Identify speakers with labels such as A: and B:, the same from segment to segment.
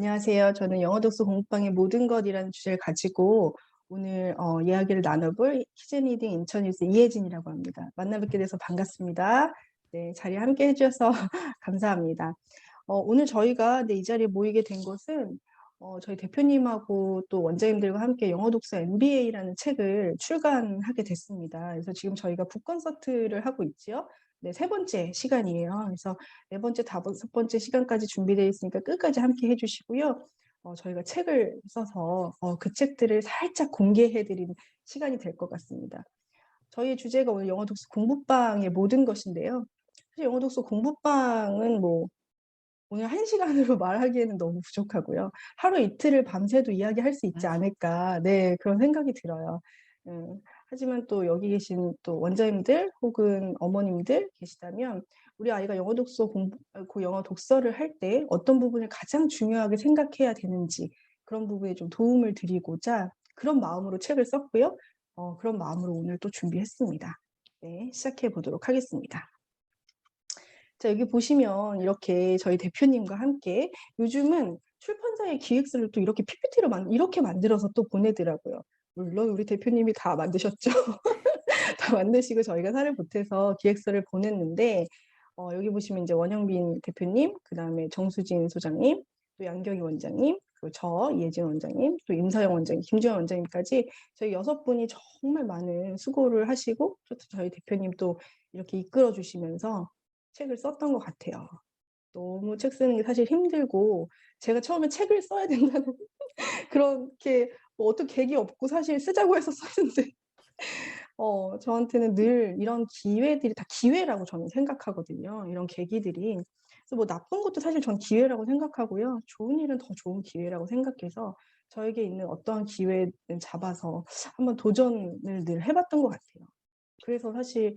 A: 안녕하세요. 저는 영어 독서 공부방의 모든 것이라는 주제를 가지고 오늘 이야기를 나눠볼 키즈리딩 인천뉴스 이혜진이라고 합니다. 만나 뵙게 돼서 반갑습니다. 네, 자리에 함께 해주셔서 감사합니다. 오늘 저희가 이 자리에 모이게 된 것은 저희 대표님하고 또 원장님들과 함께 영어 독서 MBA라는 책을 출간하게 됐습니다. 그래서 지금 저희가 북콘서트를 하고 있지요. 네, 세 번째 시간이에요. 그래서 네 번째, 다섯 번째 시간까지 준비되어 있으니까 끝까지 함께 해주시고요. 저희가 책을 써서 그 책들을 살짝 공개해드리는 시간이 될 것 같습니다. 저희의 주제가 오늘 영어 독서 공부방의 모든 것인데요. 사실 영어 독서 공부방은 뭐 오늘 1시간으로 말하기에는 너무 부족하고요. 하루 이틀을 밤새도 이야기할 수 있지 않을까. 네, 그런 생각이 들어요. 하지만 또 여기 계신 또 원장님들 혹은 어머님들 계시다면 우리 아이가 영어 독서 영어 독서를 할 때 어떤 부분을 가장 중요하게 생각해야 되는지 그런 부분에 좀 도움을 드리고자 그런 마음으로 책을 썼고요. 그런 마음으로 오늘 또 준비했습니다. 네, 시작해 보도록 하겠습니다. 자, 여기 보시면 이렇게 저희 대표님과 함께 요즘은 출판사의 기획서를 또 이렇게 PPT로 이렇게 만들어서 또 보내더라고요. 물론 우리 대표님이 다 만드셨죠. 다 만드시고 저희가 살을 보태서 기획서를 보냈는데 여기 보시면 이제 원영빈 대표님, 그다음에 정수진 소장님, 또 양경희 원장님, 그리고 저 이혜진 원장님, 또 임서영 원장님, 김주현 원장님까지 저희 6분이 정말 많은 수고를 하시고 또 저희 대표님 또 이렇게 이끌어 주시면서 책을 썼던 것 같아요. 너무 책 쓰는 게 사실 힘들고 제가 처음에 책을 써야 된다는 그렇게 뭐 어떤 계기 없고 사실 쓰자고 해서 썼는데 저한테는 늘 이런 기회들이 다 기회라고 저는 생각하거든요. 이런 계기들이. 그래서 뭐 나쁜 것도 사실 전 기회라고 생각하고요. 좋은 일은 더 좋은 기회라고 생각해서 저에게 있는 어떠한 기회를 잡아서 한번 도전을 늘 해봤던 것 같아요. 그래서 사실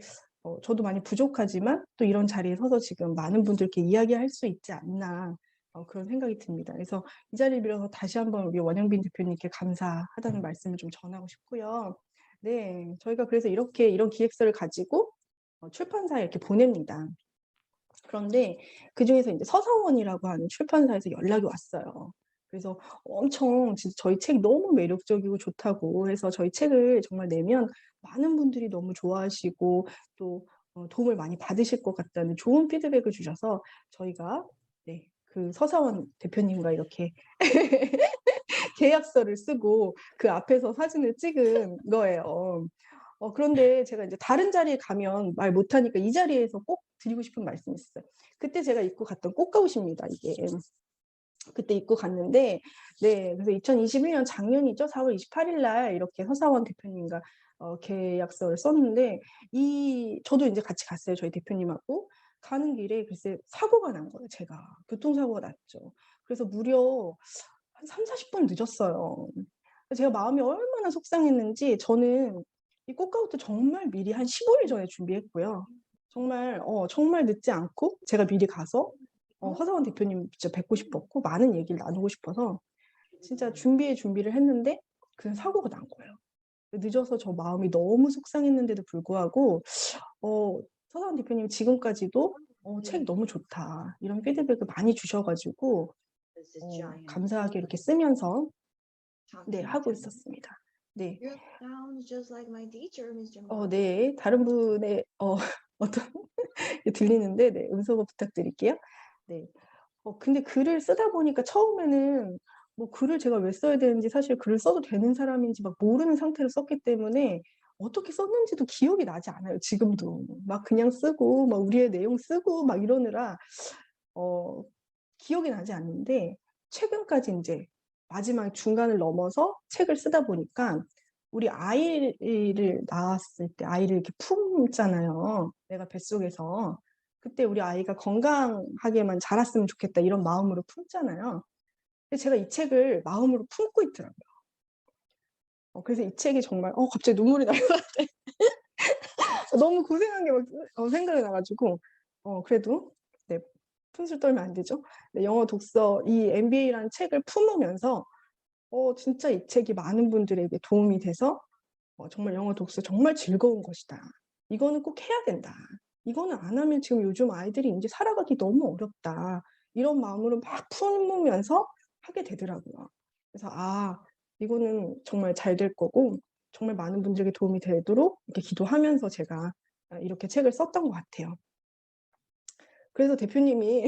A: 저도 많이 부족하지만 또 이런 자리에 서서 지금 많은 분들께 이야기할 수 있지 않나 그런 생각이 듭니다. 그래서 이 자리를 빌어서 다시 한번 우리 원영빈 대표님께 감사하다는 말씀을 좀 전하고 싶고요. 네, 저희가 그래서 이렇게 이런 기획서를 가지고 출판사에 이렇게 보냅니다. 그런데 그중에서 이제 서사원이라고 하는 출판사에서 연락이 왔어요. 그래서 엄청 진짜 저희 책이 너무 매력적이고 좋다고 해서 저희 책을 정말 내면 많은 분들이 너무 좋아하시고 또 도움을 많이 받으실 것 같다는 좋은 피드백을 주셔서 저희가 네, 그 서사원 대표님과 이렇게 계약서를 쓰고 그 앞에서 사진을 찍은 거예요. 그런데 제가 이제 다른 자리에 가면 말 못하니까 이 자리에서 꼭 드리고 싶은 말씀이 있어요. 그때 제가 입고 갔던 꽃가옷입니다, 이게. 그때 입고 갔는데, 네, 그래서 2021년 작년이죠. 4월 28일 날 이렇게 서사원 대표님과 계약서를 썼는데, 저도 이제 같이 갔어요, 저희 대표님하고. 가는 길에 글쎄 사고가 난 거예요, 제가. 교통사고가 났죠. 그래서 무려 한 30-40분 늦었어요. 제가 마음이 얼마나 속상했는지 저는 이 꽃가루도 정말 미리 한 15일 전에 준비했고요. 정말 늦지 않고 제가 미리 가서 허사원 대표님 진짜 뵙고 싶었고 많은 얘기를 나누고 싶어서 진짜 준비를 했는데 그냥 사고가 난 거예요. 늦어서 저 마음이 너무 속상했는데도 불구하고 서사원 대표님 지금까지도 책 너무 좋다 이런 피드백을 많이 주셔가지고 감사하게 이렇게 쓰면서 네, 하고 있었습니다. 네. 네. 다른 분의 어떤 들리는데 네, 음소거 부탁드릴게요. 네. 근데 글을 쓰다 보니까 처음에는 뭐 글을 제가 왜 써야 되는지 사실 글을 써도 되는 사람인지 막 모르는 상태로 썼기 때문에 어떻게 썼는지도 기억이 나지 않아요, 지금도. 막 그냥 쓰고 막 우리의 내용 쓰고 막 이러느라 기억이 나지 않는데 최근까지 인제 마지막 중간을 넘어서 책을 쓰다 보니까 우리 아이를 낳았을 때 아이를 이렇게 품잖아요, 내가 뱃속에서. 그때 우리 아이가 건강하게만 자랐으면 좋겠다 이런 마음으로 품잖아요. 근데 제가 이 책을 마음으로 품고 있더라고요. 그래서 이 책이 정말 갑자기 눈물이 날 것 같아. 너무 고생한 게 막 생각이 나 가지고 그래도 네, fun술 떨면 안 되죠. 네, 영어 독서 이 MBA라는 책을 품으면서 진짜 이 책이 많은 분들에게 도움이 돼서 정말 영어 독서 정말 즐거운 것이다. 이거는 꼭 해야 된다. 이거는 안 하면 지금 요즘 아이들이 인제 살아가기 너무 어렵다. 이런 마음으로 막 품으면서 하게 되더라고요. 그래서 이거는 정말 잘 될 거고 정말 많은 분들에게 도움이 되도록 이렇게 기도하면서 제가 이렇게 책을 썼던 것 같아요. 그래서 대표님이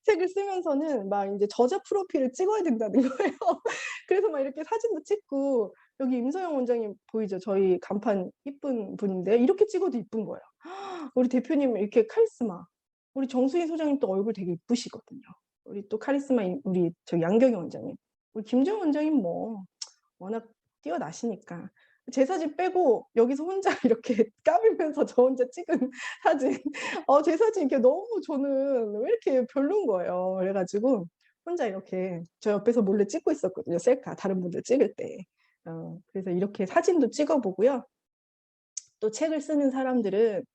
A: 책을 쓰면서는 막 인제 저자 프로필을 찍어야 된다는 거예요. 그래서 막 이렇게 사진도 찍고 여기 임서영 원장님 보이죠? 저희 간판 이쁜 분인데 이렇게 찍어도 이쁜 거예요. 우리 대표님 이렇게 카리스마. 우리 정수희 소장님 또 얼굴 되게 이쁘시거든요. 우리 또 카리스마인 우리 양경희 원장님. 우리 김정은 원장님 뭐 워낙 뛰어나시니까. 제 사진 빼고 여기서 혼자 이렇게 까불면서 저 혼자 찍은 사진. 제 사진 이렇게 너무 저는 왜 이렇게 별론 거예요. 그래 가지고 혼자 이렇게 저 옆에서 몰래 찍고 있었거든요, 셀카 다른 분들 찍을 때. 그래서 이렇게 사진도 찍어 보고요. 또 책을 쓰는 사람들은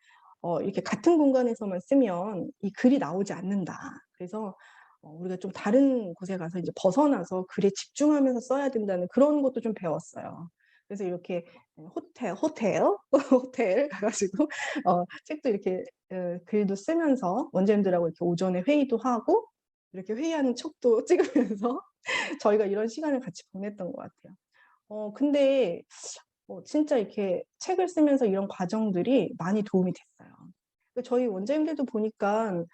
A: 이렇게 같은 공간에서만 쓰면 이 글이 나오지 않는다. 그래서 우리가 좀 다른 곳에 가서 이제 벗어나서 글에 집중하면서 써야 된다는 그런 것도 좀 배웠어요. 그래서 이렇게 호텔 호텔 가 가지고 책도 이렇게 글도 쓰면서 원장님들하고 이렇게 오전에 회의도 하고 이렇게 회의하는 척도 찍으면서 저희가 이런 시간을 같이 보냈던 것 같아요. 근데 진짜 이렇게 책을 쓰면서 이런 과정들이 많이 도움이 됐어요. 저희 원장님들도 보니까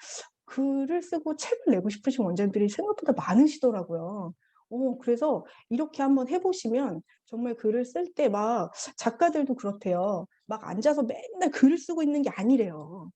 A: 글을 쓰고 책을 내고 싶으신 원장님들이 생각보다 많으시더라고요. 그래서 이렇게 한번 해 보시면 정말 글을 쓸 때 막 작가들도 그렇대요. 막 앉아서 맨날 글을 쓰고 있는 게 아니래요.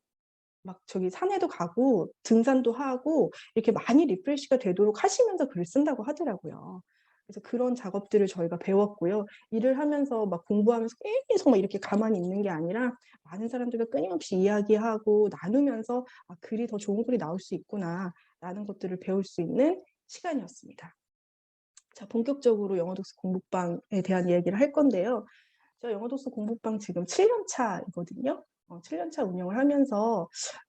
A: 막 저기 산에도 가고 등산도 하고 이렇게 많이 리프레시가 되도록 하시면서 글을 쓴다고 하더라고요. 그래서 그런 작업들을 저희가 배웠고요. 일을 하면서 막 공부하면서 계속 막 이렇게 가만히 있는 게 아니라 많은 사람들과 끊임없이 이야기하고 나누면서 '아 글이 더 좋은 글이 나올 수 있구나.'라는 것들을 배울 수 있는 시간이었습니다. 자, 본격적으로 영어 독서 공부방에 대한 이야기를 할 건데요. 제가 영어 독서 공부방 지금 7년 차이거든요. 7년 차 운영을 하면서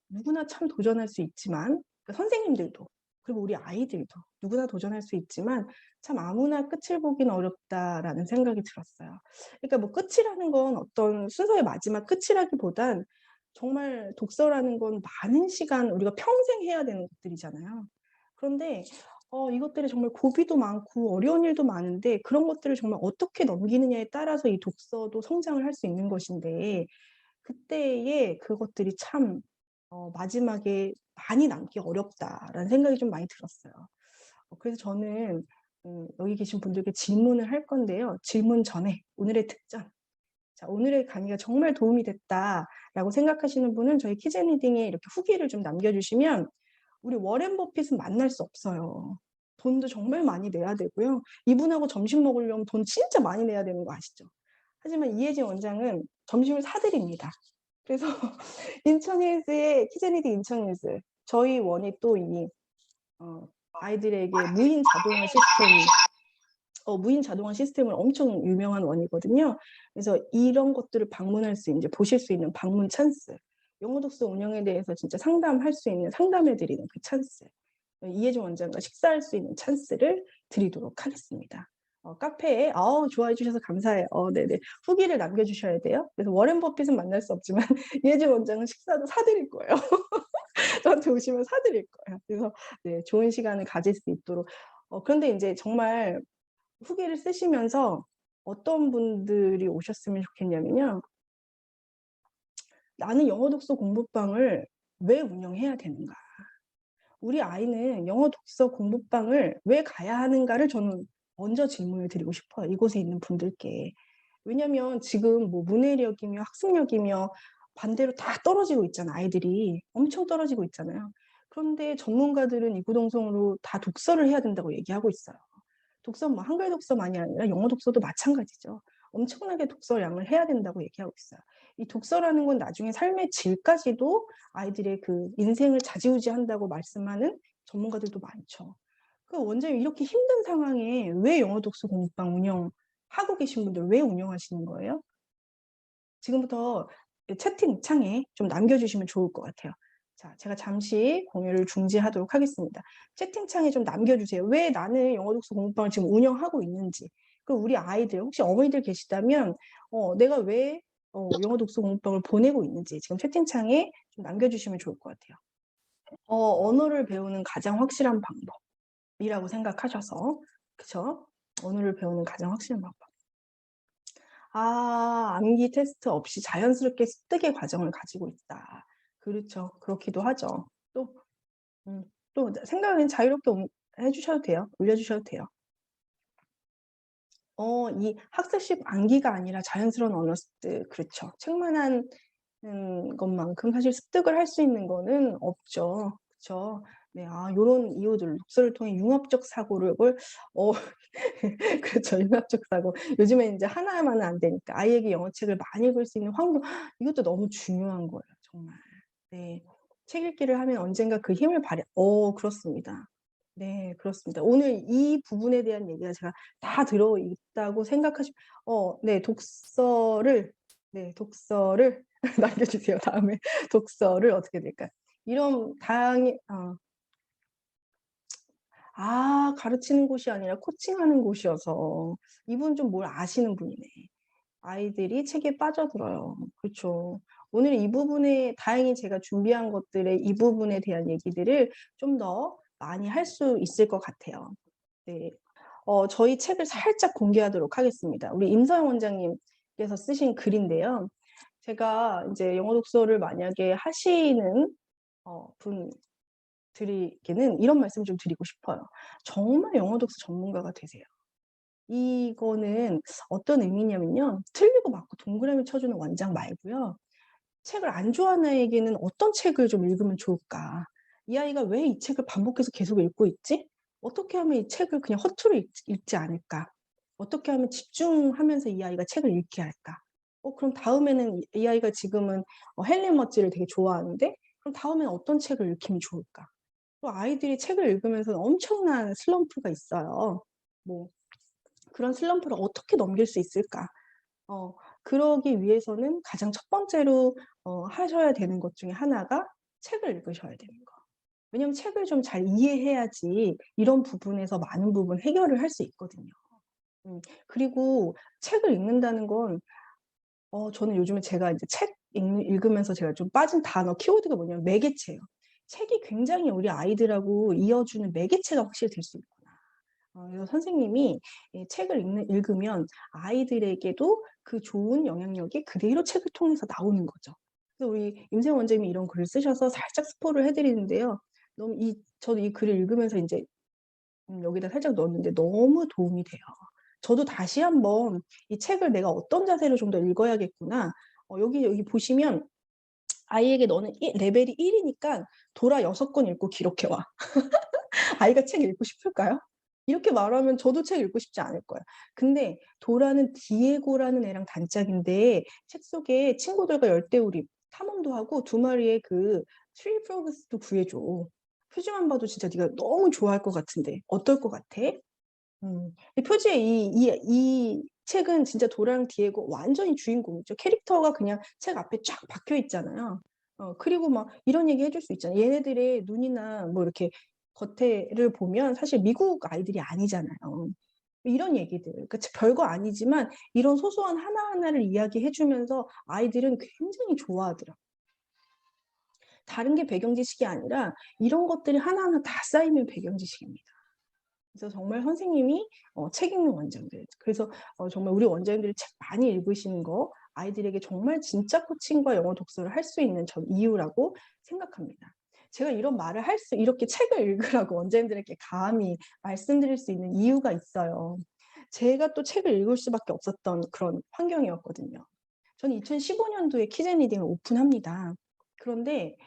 A: 누구나 참 도전할 수 있지만 선생님들도 그리고 우리 아이들도 누구나 도전할 수 있지만 참 '아무나 끝을 보긴 어렵다.'라는 생각이 들었어요. 그러니까 뭐 끝이라는 건 어떤 순서의 마지막 끝이라기보단 정말 독서라는 건 많은 시간 우리가 평생 해야 되는 것들이잖아요. 그런데 이것들이 정말 고비도 많고 어려운 일도 많은데 그런 것들을 정말 어떻게 넘기느냐에 따라서 이 독서도 성장을 할 수 있는 것인데 그때의 그것들이 참 마지막에 '많이 남기 어렵다.'라는 생각이 좀 많이 들었어요. 그래서 저는 여기 계신 분들께 질문을 할 건데요. 질문 전에 오늘의 특전. 자, 오늘의 강의가 정말 도움이 됐다라고 생각하시는 분은 저희 키즈니딩에 이렇게 후기를 좀 남겨 주시면 우리 워렌 버핏은 만날 수 없어요. 돈도 정말 많이 내야 되고요. 이분하고 점심 먹으려면 돈 진짜 많이 내야 되는 거 아시죠? 하지만 이혜진 원장은 점심을 사 드립니다. 그래서 인천 힐즈의 키즈니드 인천 힐즈 저희 원이 또 이 아이들에게 무인 자동화 시스템을 엄청 유명한 원이거든요. 그래서 이런 것들을 방문할 수 인제 보실 수 있는 방문 찬스, 영어 독서 운영에 대해서 진짜 상담할 수 있는 상담해 드리는 그 찬스, 이혜진 원장과 식사할 수 있는 찬스를 드리도록 하겠습니다. 카페에 좋아해 주셔서 감사해요. 네네. 후기를 남겨 주셔야 돼요. 그래서 워렌 버핏은 만날 수 없지만 이혜진 원장은 식사도 사 드릴 거예요. 저한테 오시면 사 드릴 거예요. 그래서 네, 좋은 시간을 가질 수 있도록 그런데 인제 정말 후기를 쓰시면서 어떤 분들이 오셨으면 좋겠냐면요. "나는 영어 독서 공부방을 왜 운영해야 되는가? 우리 아이는 영어 독서 공부방을 왜 가야 하는가?"를 저는 먼저 질문을 드리고 싶어요, 이곳에 있는 분들께. 왜냐면 지금 뭐 문해력이며 학습력이며 반대로 다 떨어지고 있잖아요, 아이들이. 엄청 떨어지고 있잖아요. 그런데 전문가들은 이구동성으로 다 독서를 해야 된다고 얘기하고 있어요. 독서 뭐 한글 독서만이 아니라 영어 독서도 마찬가지죠. 엄청나게 독서량을 해야 된다고 얘기하고 있어요. 이 독서라는 건 나중에 삶의 질까지도 아이들의 그 인생을 좌지우지한다고 말씀하는 전문가들도 많죠. 그 원장님 이렇게 힘든 상황에 왜 영어 독서 공부방 운영하고 계신 분들 왜 운영하시는 거예요? 지금부터 채팅창에 좀 남겨 주시면 좋을 것 같아요. 자, 제가 잠시 공유를 중지하도록 하겠습니다. 채팅창에 좀 남겨 주세요. 왜 나는 영어 독서 공부방을 지금 운영하고 있는지. 그리고 우리 아이들 혹시 어머니들 계시다면 내가 왜 영어 독서 공부방을 보내고 있는지 지금 채팅창에 좀 남겨 주시면 좋을 것 같아요. 언어를 배우는 가장 확실한 방법. 이라고 생각하셔서, 그쵸? 언어를 배우는 가장 확실한 방법. 암기 테스트 없이 자연스럽게 습득의 과정을 가지고 있다. 그렇죠. 그렇기도 하죠. 또, 또 생각은 자유롭게 해주셔도 돼요. 올려주셔도 돼요. 이 학습식 암기가 아니라 자연스러운 언어 습득, 그렇죠. 책만 하는 것만큼 사실 습득을 할 수 있는 거는 없죠. 그렇죠. 네, 요런 이유들, 독서를 통해 융합적 사고를, 그렇죠. 융합적 사고. 요즘에 이제 하나만은 안 되니까 아이에게 영어책을 많이 읽을 수 있는 환경, 이것도 너무 중요한 거예요, 정말. 네. 책 읽기를 하면 언젠가 그 힘을 그렇습니다. 네, 그렇습니다. 오늘 이 부분에 대한 얘기가 제가 다 들어있다고 네, 독서를 남겨주세요. 다음에 독서를 어떻게 될까요? 이런 다양히, 가르치는 곳이 아니라 코칭하는 곳이어서 이분 좀 뭘 아시는 분이네. 아이들이 책에 빠져들어요. 그렇죠. 오늘 이 부분에 다행히 제가 준비한 것들의 이 부분에 대한 얘기들을 좀 더 많이 할 수 있을 것 같아요. 네. 저희 책을 살짝 공개하도록 하겠습니다. 우리 임서영 원장님께서 쓰신 글인데요. 제가 이제 영어 독서를 만약에 하시는 분들에게는 이런 말씀 좀 드리고 싶어요. 정말 영어 독서 전문가가 되세요. 이거는 어떤 의미냐면요. 틀리고 맞고 동그라미 쳐주는 원장 말고요. 책을 안 좋아하는 아이에게는 어떤 책을 좀 읽으면 좋을까? 이 아이가 왜 이 책을 반복해서 계속 읽고 있지? 어떻게 하면 이 책을 그냥 허투루 읽지 않을까? 어떻게 하면 집중하면서 이 아이가 책을 읽게 할까? 그럼 다음에는 이 아이가 지금은 헨리 머지를 되게 좋아하는데 그럼 다음에는 어떤 책을 읽히면 좋을까? 또 아이들이 책을 읽으면서 엄청난 슬럼프가 있어요. 뭐 그런 슬럼프를 어떻게 넘길 수 있을까? 그러기 위해서는 가장 첫 번째로 하셔야 되는 것 중에 하나가 책을 읽으셔야 되는 거. 왜냐면 책을 좀 잘 이해해야지 이런 부분에서 많은 부분 해결을 할 수 있거든요. 그리고 책을 읽는다는 건 저는 요즘에 제가 이제 책 읽으면서 제가 좀 빠진 단어 키워드가 뭐냐면 매개체예요. 책이 굉장히 우리 아이들하고 이어주는 매개체가 확실히 될 수 있구나. 그래서 선생님이 이 책을 읽으면 아이들에게도 그 좋은 영향력이 그대로 책을 통해서 나오는 거죠. 그래서 우리 임세영 원장님이 이런 글을 쓰셔서 살짝 스포를 해드리는데요. 저도 이 글을 읽으면서 이제 여기다 살짝 넣었는데 너무 도움이 돼요. 저도 다시 한번 이 책을 내가 어떤 자세로 좀 더 읽어야겠구나. 여기 보시면 아이에게 너는 레벨이 1이니까 돌아 6권 읽고 기록해와. 아이가 책 읽고 싶을까요? 이렇게 말하면 저도 책 읽고 싶지 않을 거예요. 근데 도라는 디에고라는 애랑 단짝인데 책 속에 친구들과 열대우림, 탐험도 하고 두 마리의 그 트리 프로그스도 구해줘. 표지만 봐도 진짜 네가 너무 좋아할 것 같은데 어떨 것 같아? 표지에 이 책은 진짜 도라랑 디에고 완전히 주인공이죠. 캐릭터가 그냥 책 앞에 쫙 박혀 있잖아요. 그리고 막 이런 얘기 해줄 수 있잖아요. 얘네들의 눈이나 뭐 이렇게 겉에를 보면 사실 미국 아이들이 아니잖아요. 이런 얘기들. 그러니까 별거 아니지만 이런 소소한 하나하나를 이야기해 주면서 아이들은 굉장히 좋아하더라고요. 다른 게 배경 지식이 아니라 이런 것들이 하나하나 다 쌓이면 배경 지식입니다. 그래서 정말 선생님이 책 읽는 원장들. 그래서 정말 우리 원장님들이 책 많이 읽으시는 거 아이들에게 정말 진짜 코칭과 영어 독서를 할 수 있는 전 이유라고 생각합니다. 제가 이런 말을 이렇게 책을 읽으라고 원장님들에게 감히 말씀드릴 수 있는 이유가 있어요. 제가 또 책을 읽을 수밖에 없었던 그런 환경이었거든요. 저는 2015년도에 키젠 리딩을 오픈합니다. 그런데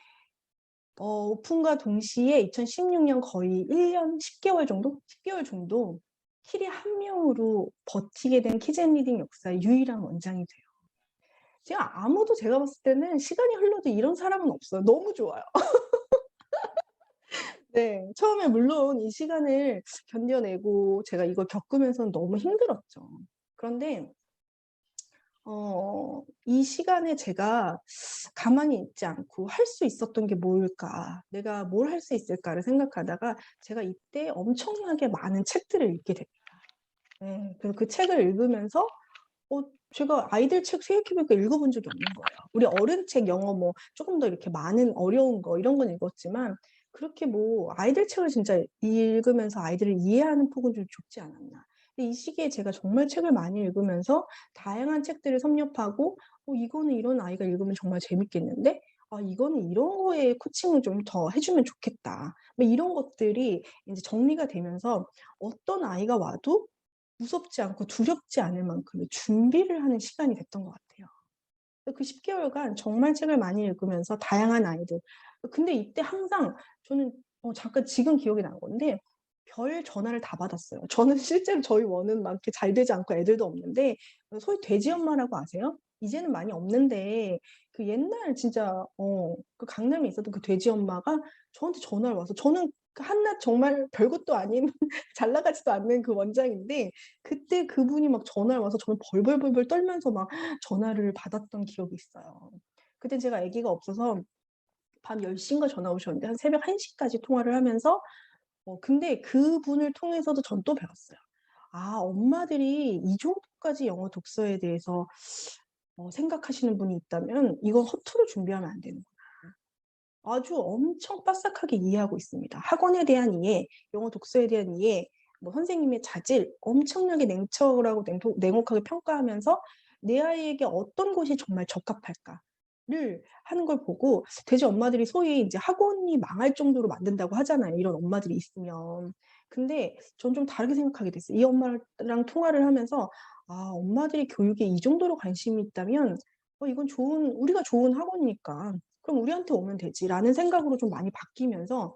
A: 오픈과 동시에 2016년 거의 1년 10개월 정도? 10개월 정도 키리 한 명으로 버티게 된 키젠 리딩 역사의 유일한 원장이 돼요. 제가 봤을 때는 시간이 흘러도 이런 사람은 없어요. 너무 좋아요. 네, 처음에 물론 이 시간을 견뎌내고 제가 이걸 겪으면서는 너무 힘들었죠. 그런데 이 시간에 제가 가만히 있지 않고 할 수 있었던 게 뭘까? 내가 뭘 할 수 있을까를 생각하다가 제가 이때 엄청나게 많은 책들을 읽게 됩니다. 네, 그래서 그 책을 읽으면서 제가 아이들 책 생각해보니까 읽어본 적이 없는 거예요. 우리 어른 책 영어 뭐 조금 더 이렇게 많은 어려운 거 이런 건 읽었지만 그렇게 뭐 아이들 책을 진짜 읽으면서 아이들을 이해하는 폭은 좀 좁지 않았나. 근데 이 시기에 제가 정말 책을 많이 읽으면서 다양한 책들을 섭렵하고 '이거는 이런 아이가 읽으면 정말 재밌겠는데? 아 이거는 이런 거에 코칭을 좀 더 해 주면 좋겠다.' 뭐 이런 것들이 인제 정리가 되면서 어떤 아이가 와도 무섭지 않고 두렵지 않을 만큼의 준비를 하는 시간이 됐던 것 같아요. 그 10 개월간 정말 책을 많이 읽으면서 다양한 아이들 근데 이때 항상 저는 잠깐 지금 기억이 난 건데 별 전화를 다 받았어요. 저는 실제로 저희 원은 막 이렇게 잘 되지 않고 애들도 없는데 소위 돼지 엄마라고 아세요? 이제는 많이 없는데 그 옛날 진짜 그 강남에 있었던 그 돼지 엄마가 저한테 전화를 와서 저는 그 한낱 정말 별것도 아닌 잘 나가지도 않는 그 원장인데 그때 그분이 막 전화를 와서 저는 벌벌벌벌 떨면서 막 전화를 받았던 기억이 있어요. 그땐 제가 아기가 없어서 밤 10 시인가 전화 오셨는데 한 새벽 1 시까지 통화를 하면서 근데 그분을 통해서도 전 또 배웠어요. '아 엄마들이 이 정도까지 영어 독서에 대해서 생각하시는 분이 있다면 이건 허투루 준비하면 안 되는구나.' 아주 엄청 빠삭하게 이해하고 있습니다. 학원에 대한 이해, 영어 독서에 대한 이해, 뭐 선생님의 자질 엄청나게 냉철하고 냉혹하게 평가하면서 '내 아이에게 어떤 곳이 정말 적합할까.'를 하는 걸 보고 돼지 엄마들이 소위 인제 학원이 망할 정도로 만든다고 하잖아요, 이런 엄마들이 있으면. 근데 전 좀 다르게 생각하게 됐어요. 이 엄마랑 통화를 하면서 '아 엄마들이 교육에 이 정도로 관심이 있다면 이건 좋은 우리가 좋은 학원이니까 그럼 우리한테 오면 되지.'라는 생각으로 좀 많이 바뀌면서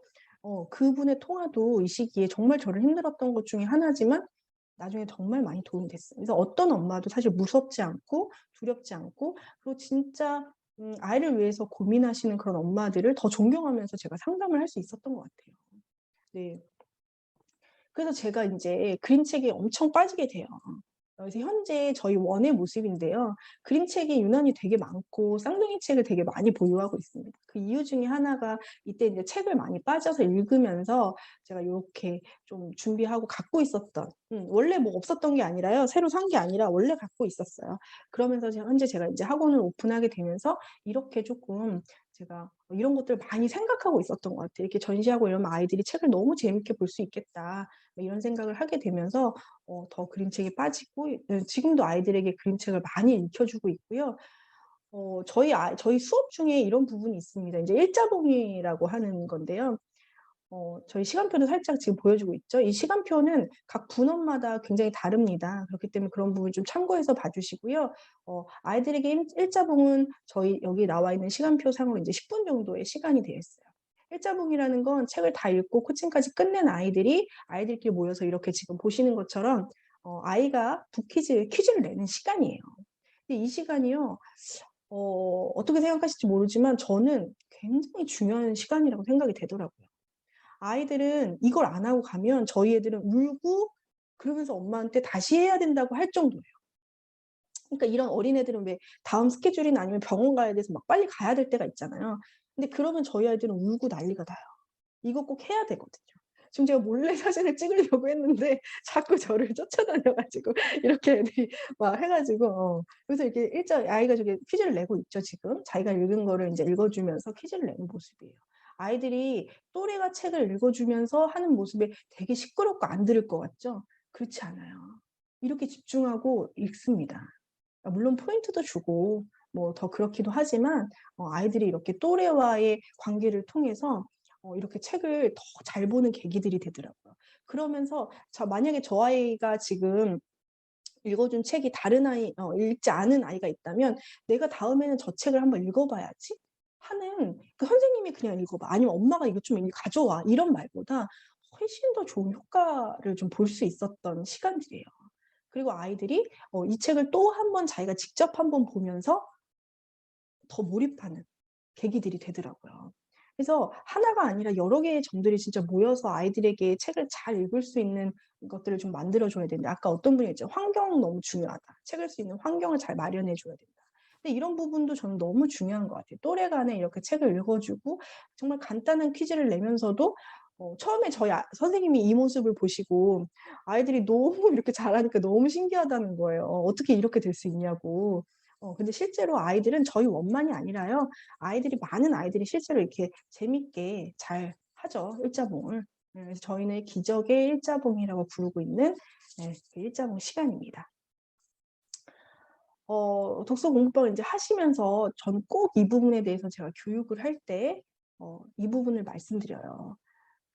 A: 그분의 통화도 이 시기에 정말 저를 힘들었던 것 중에 하나지만 나중에 정말 많이 도움이 됐어요. 그래서 어떤 엄마도 사실 무섭지 않고 두렵지 않고 그리고 진짜 아이를 위해서 고민하시는 그런 엄마들을 더 존경하면서 제가 상담을 할 수 있었던 것 같아요. 네. 그래서 제가 인제 그림책에 엄청 빠지게 돼요. 그래서 현재 저희 원의 모습인데요. 그림책이 유난히 되게 많고 쌍둥이 책을 되게 많이 보유하고 있습니다. 그 이유 중에 하나가 이때 인제 책을 많이 빠져서 읽으면서 제가 요렇게 좀 준비하고 갖고 있었던 원래 뭐 없었던 게 아니라요. 새로 산 게 아니라 원래 갖고 있었어요. 그러면서 현재 제가 인제 학원을 오픈하게 되면서 이렇게 쪼끔 제가 이런 것들을 많이 생각하고 있었던 것 같아요. 이렇게 전시하고 이러면 '아이들이 책을 너무 재밌게 볼 수 있겠다.' 뭐 이런 생각을 하게 되면서 더 그림책에 빠지고 지금도 아이들에게 그림책을 많이 읽혀 주고 있고요. 저희 수업 중에 이런 부분이 있습니다. 인제 일자봉이라고 하는 건데요. 저희 시간표도 살짝 지금 보여주고 있죠. 이 시간표는 각 분원마다 굉장히 다릅니다. 그렇기 때문에 그런 부분 좀 참고해서 봐 주시고요. 아이들에게 일자봉은 저희 여기 나와 있는 시간표 상으로 인제 10분 정도의 시간이 되어 있어요. 일자봉이라는 건 책을 다 읽고 코칭까지 끝낸 아이들이 아이들끼리 모여서 이렇게 지금 보시는 것처럼 아이가 퀴즈를 내는 시간이에요. 근데 이 시간이요. 어떻게 생각하실지 모르지만 저는 굉장히 중요한 시간이라고 생각이 되더라고요. 아이들은 이걸 안 하고 가면 저희 애들은 울고 그러면서 엄마한테 다시 해야 된다고 할 정도예요. 그러니까 이런 어린애들은 왜 다음 스케줄이나 아니면 병원 가야 돼서 막 빨리 가야 될 때가 있잖아요. 근데 그러면 저희 아이들은 울고 난리가 나요. 이거 꼭 해야 되거든요. 지금 제가 몰래 사진을 찍으려고 했는데 자꾸 저를 쫓아다녀 가지고 이렇게 애들이 막 해 가지고 그래서 이렇게 아이가 저기 퀴즈를 내고 있죠 지금. 자기가 읽은 거를 인제 읽어 주면서 퀴즈를 내는 모습이에요. 아이들이 또래가 책을 읽어 주면서 하는 모습에 되게 시끄럽고 안 들을 것 같죠? 그렇지 않아요. 이렇게 집중하고 읽습니다. 물론 포인트도 주고 뭐 더 그렇기도 하지만 아이들이 이렇게 또래와의 관계를 통해서 이렇게 책을 더 잘 보는 계기들이 되더라고요. 그러면서 만약에 저 아이가 지금 읽어 준 책이 다른 읽지 않은 아이가 있다면 '내가 다음에는 저 책을 한번 읽어 봐야지.' 하는 그 선생님이 그냥 읽어 봐. 아니면 엄마가 이것 좀 가져와. 이런 말보다 훨씬 더 좋은 효과를 좀 볼 수 있었던 시간들이에요. 그리고 아이들이 이 책을 또 한 번 자기가 직접 한번 보면서 더 몰입하는 계기들이 되더라고요. 그래서 하나가 아니라 여러 개의 점들이 진짜 모여서 아이들에게 책을 잘 읽을 수 있는 것들을 좀 만들어 줘야 되는데 아까 어떤 분이 했죠. "환경 너무 중요하다. 책 읽을 수 있는 환경을 잘 마련해 줘야 된다." 근데 이런 부분도 저는 너무 중요한 것 같아요. 또래 간에 이렇게 책을 읽어 주고 정말 간단한 퀴즈를 내면서도 처음에 저희 선생님이 이 모습을 보시고 아이들이 너무 이렇게 잘하니까 너무 신기하다는 거예요. 어떻게 이렇게 될 수 있냐고. 근데 실제로 아이들은 저희 원만이 아니라요. 많은 아이들이 실제로 이렇게 재밌게 잘 하죠. 일자봉을. 그래서 저희는 기적의 일자봉이라고 부르고 있는 그 일자봉 시간입니다. 독서 공부방을 이제 하시면서 전 꼭 이 부분에 대해서 제가 교육을 할 때 이 부분을 말씀드려요.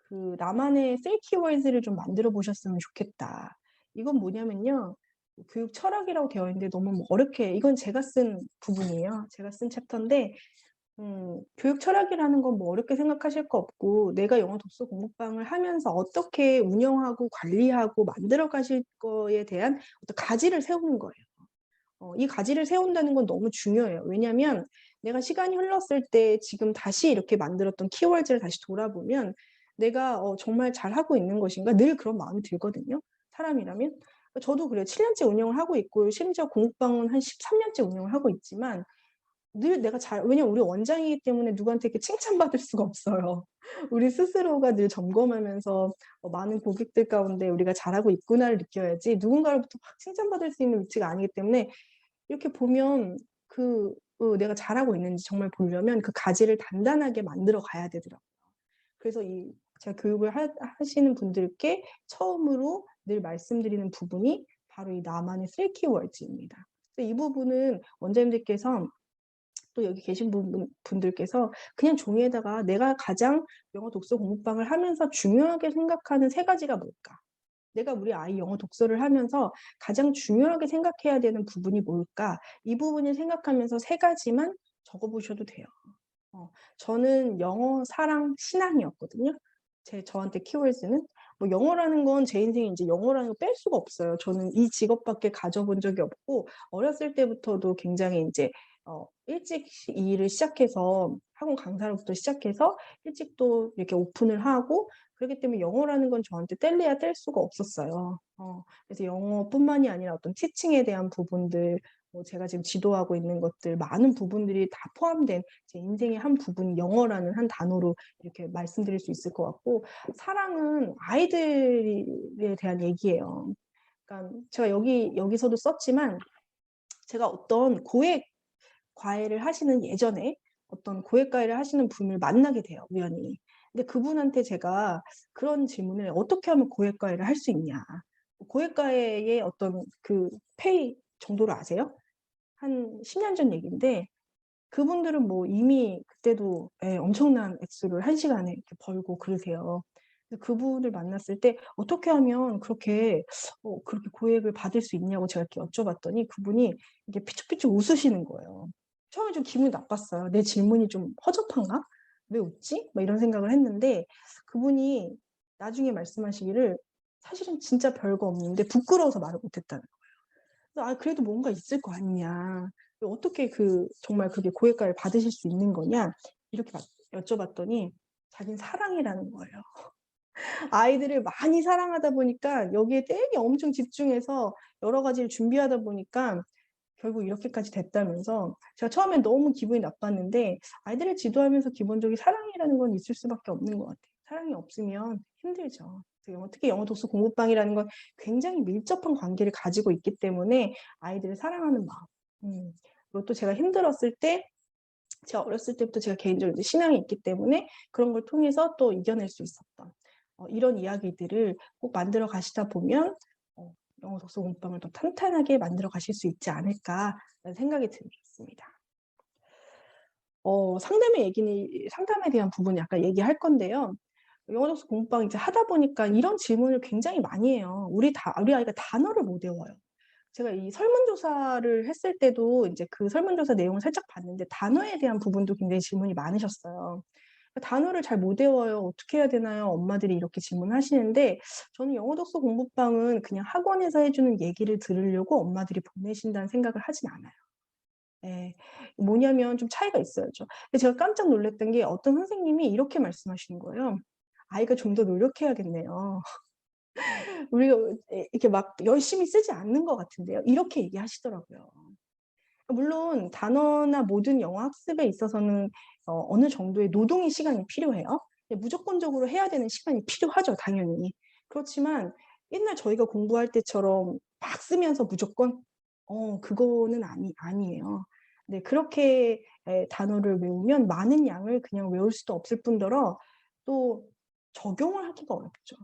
A: 그 나만의 셀 키워드를 좀 만들어 보셨으면 좋겠다. 이건 뭐냐면요. 교육 철학이라고 되어 있는데 너무 뭐 어렵게 이건 제가 쓴 부분이에요. 제가 쓴 챕터인데 교육 철학이라는 건 뭐 어렵게 생각하실 거 없고 내가 영어 독서 공부방을 하면서 어떻게 운영하고 관리하고 만들어 가실 거에 대한 어떤 가지를 세우는 거예요. 이 가지를 세운다는 건 너무 중요해요. 왜냐하면 내가 시간이 흘렀을 때 지금 다시 이렇게 만들었던 키워드를 다시 돌아보면 내가 정말 잘하고 있는 것인가 늘 그런 마음이 들거든요. 사람이라면. 저도 그래요. 7년째 운영을 하고 있고 심지어 공부방은 한 13년째 운영을 하고 있지만 늘 내가 왜냐면 우리 원장이기 때문에 누구한테 이렇게 칭찬받을 수가 없어요. 우리 스스로가 늘 점검하면서 많은 고객들 가운데 우리가 잘하고 있구나를 느껴야지 누군가로부터 막 칭찬받을 수 있는 위치가 아니기 때문에 이렇게 보면 내가 잘하고 있는지 정말 보려면 그 가지를 단단하게 만들어 가야 되더라고요. 그래서 제가 교육을 하시는 분들께 처음으로 늘 말씀드리는 부분이 바로 이 나만의 3 키워드입니다. 이 부분은 원장님들께서 또 여기 계신 분들께서 그냥 종이에다가 내가 가장 영어 독서 공부방을 하면서 중요하게 생각하는 3 가지가 뭘까? 내가 우리 아이 영어 독서를 하면서 가장 중요하게 생각해야 되는 부분이 뭘까? 이 부분을 생각하면서 3 가지만 적어 보셔도 돼요. 저는 영어, 사랑, 신앙이었거든요. 저한테 키워드는. 뭐 영어라는 건 제 인생에 인제 영어라는 걸 뺄 수가 없어요. 저는 이 직업밖에 가져본 적이 없고 어렸을 때부터도 굉장히 인제 일찍 이 일을 시작해서 학원 강사로부터 시작해서 일찍 또 이렇게 오픈을 하고 그렇기 때문에 영어라는 건 저한테 뗄래야 뗄 수가 없었어요. 그래서 영어뿐만이 아니라 어떤 티칭에 대한 부분들 뭐 제가 지금 지도하고 있는 것들 많은 부분들이 다 포함된 제 인생의 한 부분이 영어라는 한 단어로 이렇게 말씀드릴 수 있을 것 같고 사랑은 아이들에 대한 얘기예요. 그러니까 제가 여기서도 썼지만 제가 어떤 고액 과외를 하시는 예전에 어떤 고액 과외를 하시는 분을 만나게 돼요, 우연히. 근데 그분한테 제가 그런 질문을 "어떻게 하면 고액 과외를 할 수 있냐?" 고액 과외의 어떤 그 페이 정도를 아세요? 한 10년 전 얘기인데 그분들은 뭐 이미 그때도 엄청난 액수를 1 시간에 이렇게 벌고 그러세요. 근데 그분을 만났을 때 "어떻게 하면 그렇게 고액을 받을 수 있냐."고 제가 이렇게 여쭤봤더니 그분이 이렇게 피축피축 웃으시는 거예요. 처음에 좀 기분이 나빴어요. '내 질문이 좀 허접한가? 왜 웃지?' 막 이런 생각을 했는데 그분이 나중에 말씀하시기를 사실은 진짜 별거 없는데 부끄러워서 말을 못 했다는 거예요. 그래도 뭔가 있을 거 아니냐. 어떻게 정말 그게 고액가를 받으실 수 있는 거냐?" 이렇게 여쭤봤더니 자기는 사랑이라는 거예요. 아이들을 많이 사랑하다 보니까 여기에 되게 엄청 집중해서 여러 가지를 준비하다 보니까 결국 이렇게까지 됐다면서 제가 처음엔 너무 기분이 나빴는데 아이들을 지도하면서 기본적인 사랑이라는 건 있을 수밖에 없는 것 같아요. 사랑이 없으면 힘들죠. 특히 영어 독서 공부방이라는 건 굉장히 밀접한 관계를 가지고 있기 때문에 아이들을 사랑하는 마음. 그리고 또 제가 힘들었을 때 제가 어렸을 때부터 제가 개인적으로 이제 신앙이 있기 때문에 그런 걸 통해서 또 이겨낼 수 있었던 이런 이야기들을 꼭 만들어 가시다 보면 어 영어 독서 공부방을 더 탄탄하게 만들어 가실 수 있지 않을까라는 생각이 들었습니다. 상담에 대한 부분 약간 얘기할 건데요. 영어 독서 공부방 이제 하다 보니까 이런 질문을 굉장히 많이 해요. 우리 아이가 단어를 못 외워요. 제가 이 설문조사를 했을 때도 인제 그 설문조사 내용을 살짝 봤는데 단어에 대한 부분도 굉장히 질문이 많으셨어요. "단어를 잘 못 외워요. 어떻게 해야 되나요?" 엄마들이 이렇게 질문하시는데 저는 영어 독서 공부방은 그냥 학원에서 해 주는 얘기를 들으려고 엄마들이 보내신다는 생각을 하진 않아요. 예. 뭐냐면 좀 차이가 있어야죠. 근데 제가 깜짝 놀랐던 게 어떤 선생님이 이렇게 말씀하시는 거예요. "아이가 좀 더 노력해야겠네요." 우리가 이렇게 막 열심히 쓰지 않는 것 같은데요. 이렇게 얘기하시더라고요. 물론 단어나 모든 영어 학습에 있어서는 어느 정도의 노동의 시간이 필요해요. 무조건적으로 해야 되는 시간이 필요하죠, 당연히. 그렇지만 옛날 저희가 공부할 때처럼 막 쓰면서 무조건 그거는 아니에요. 네, 그렇게 단어를 외우면 많은 양을 그냥 외울 수도 없을 뿐더러 또 적용을 하기가 어렵죠.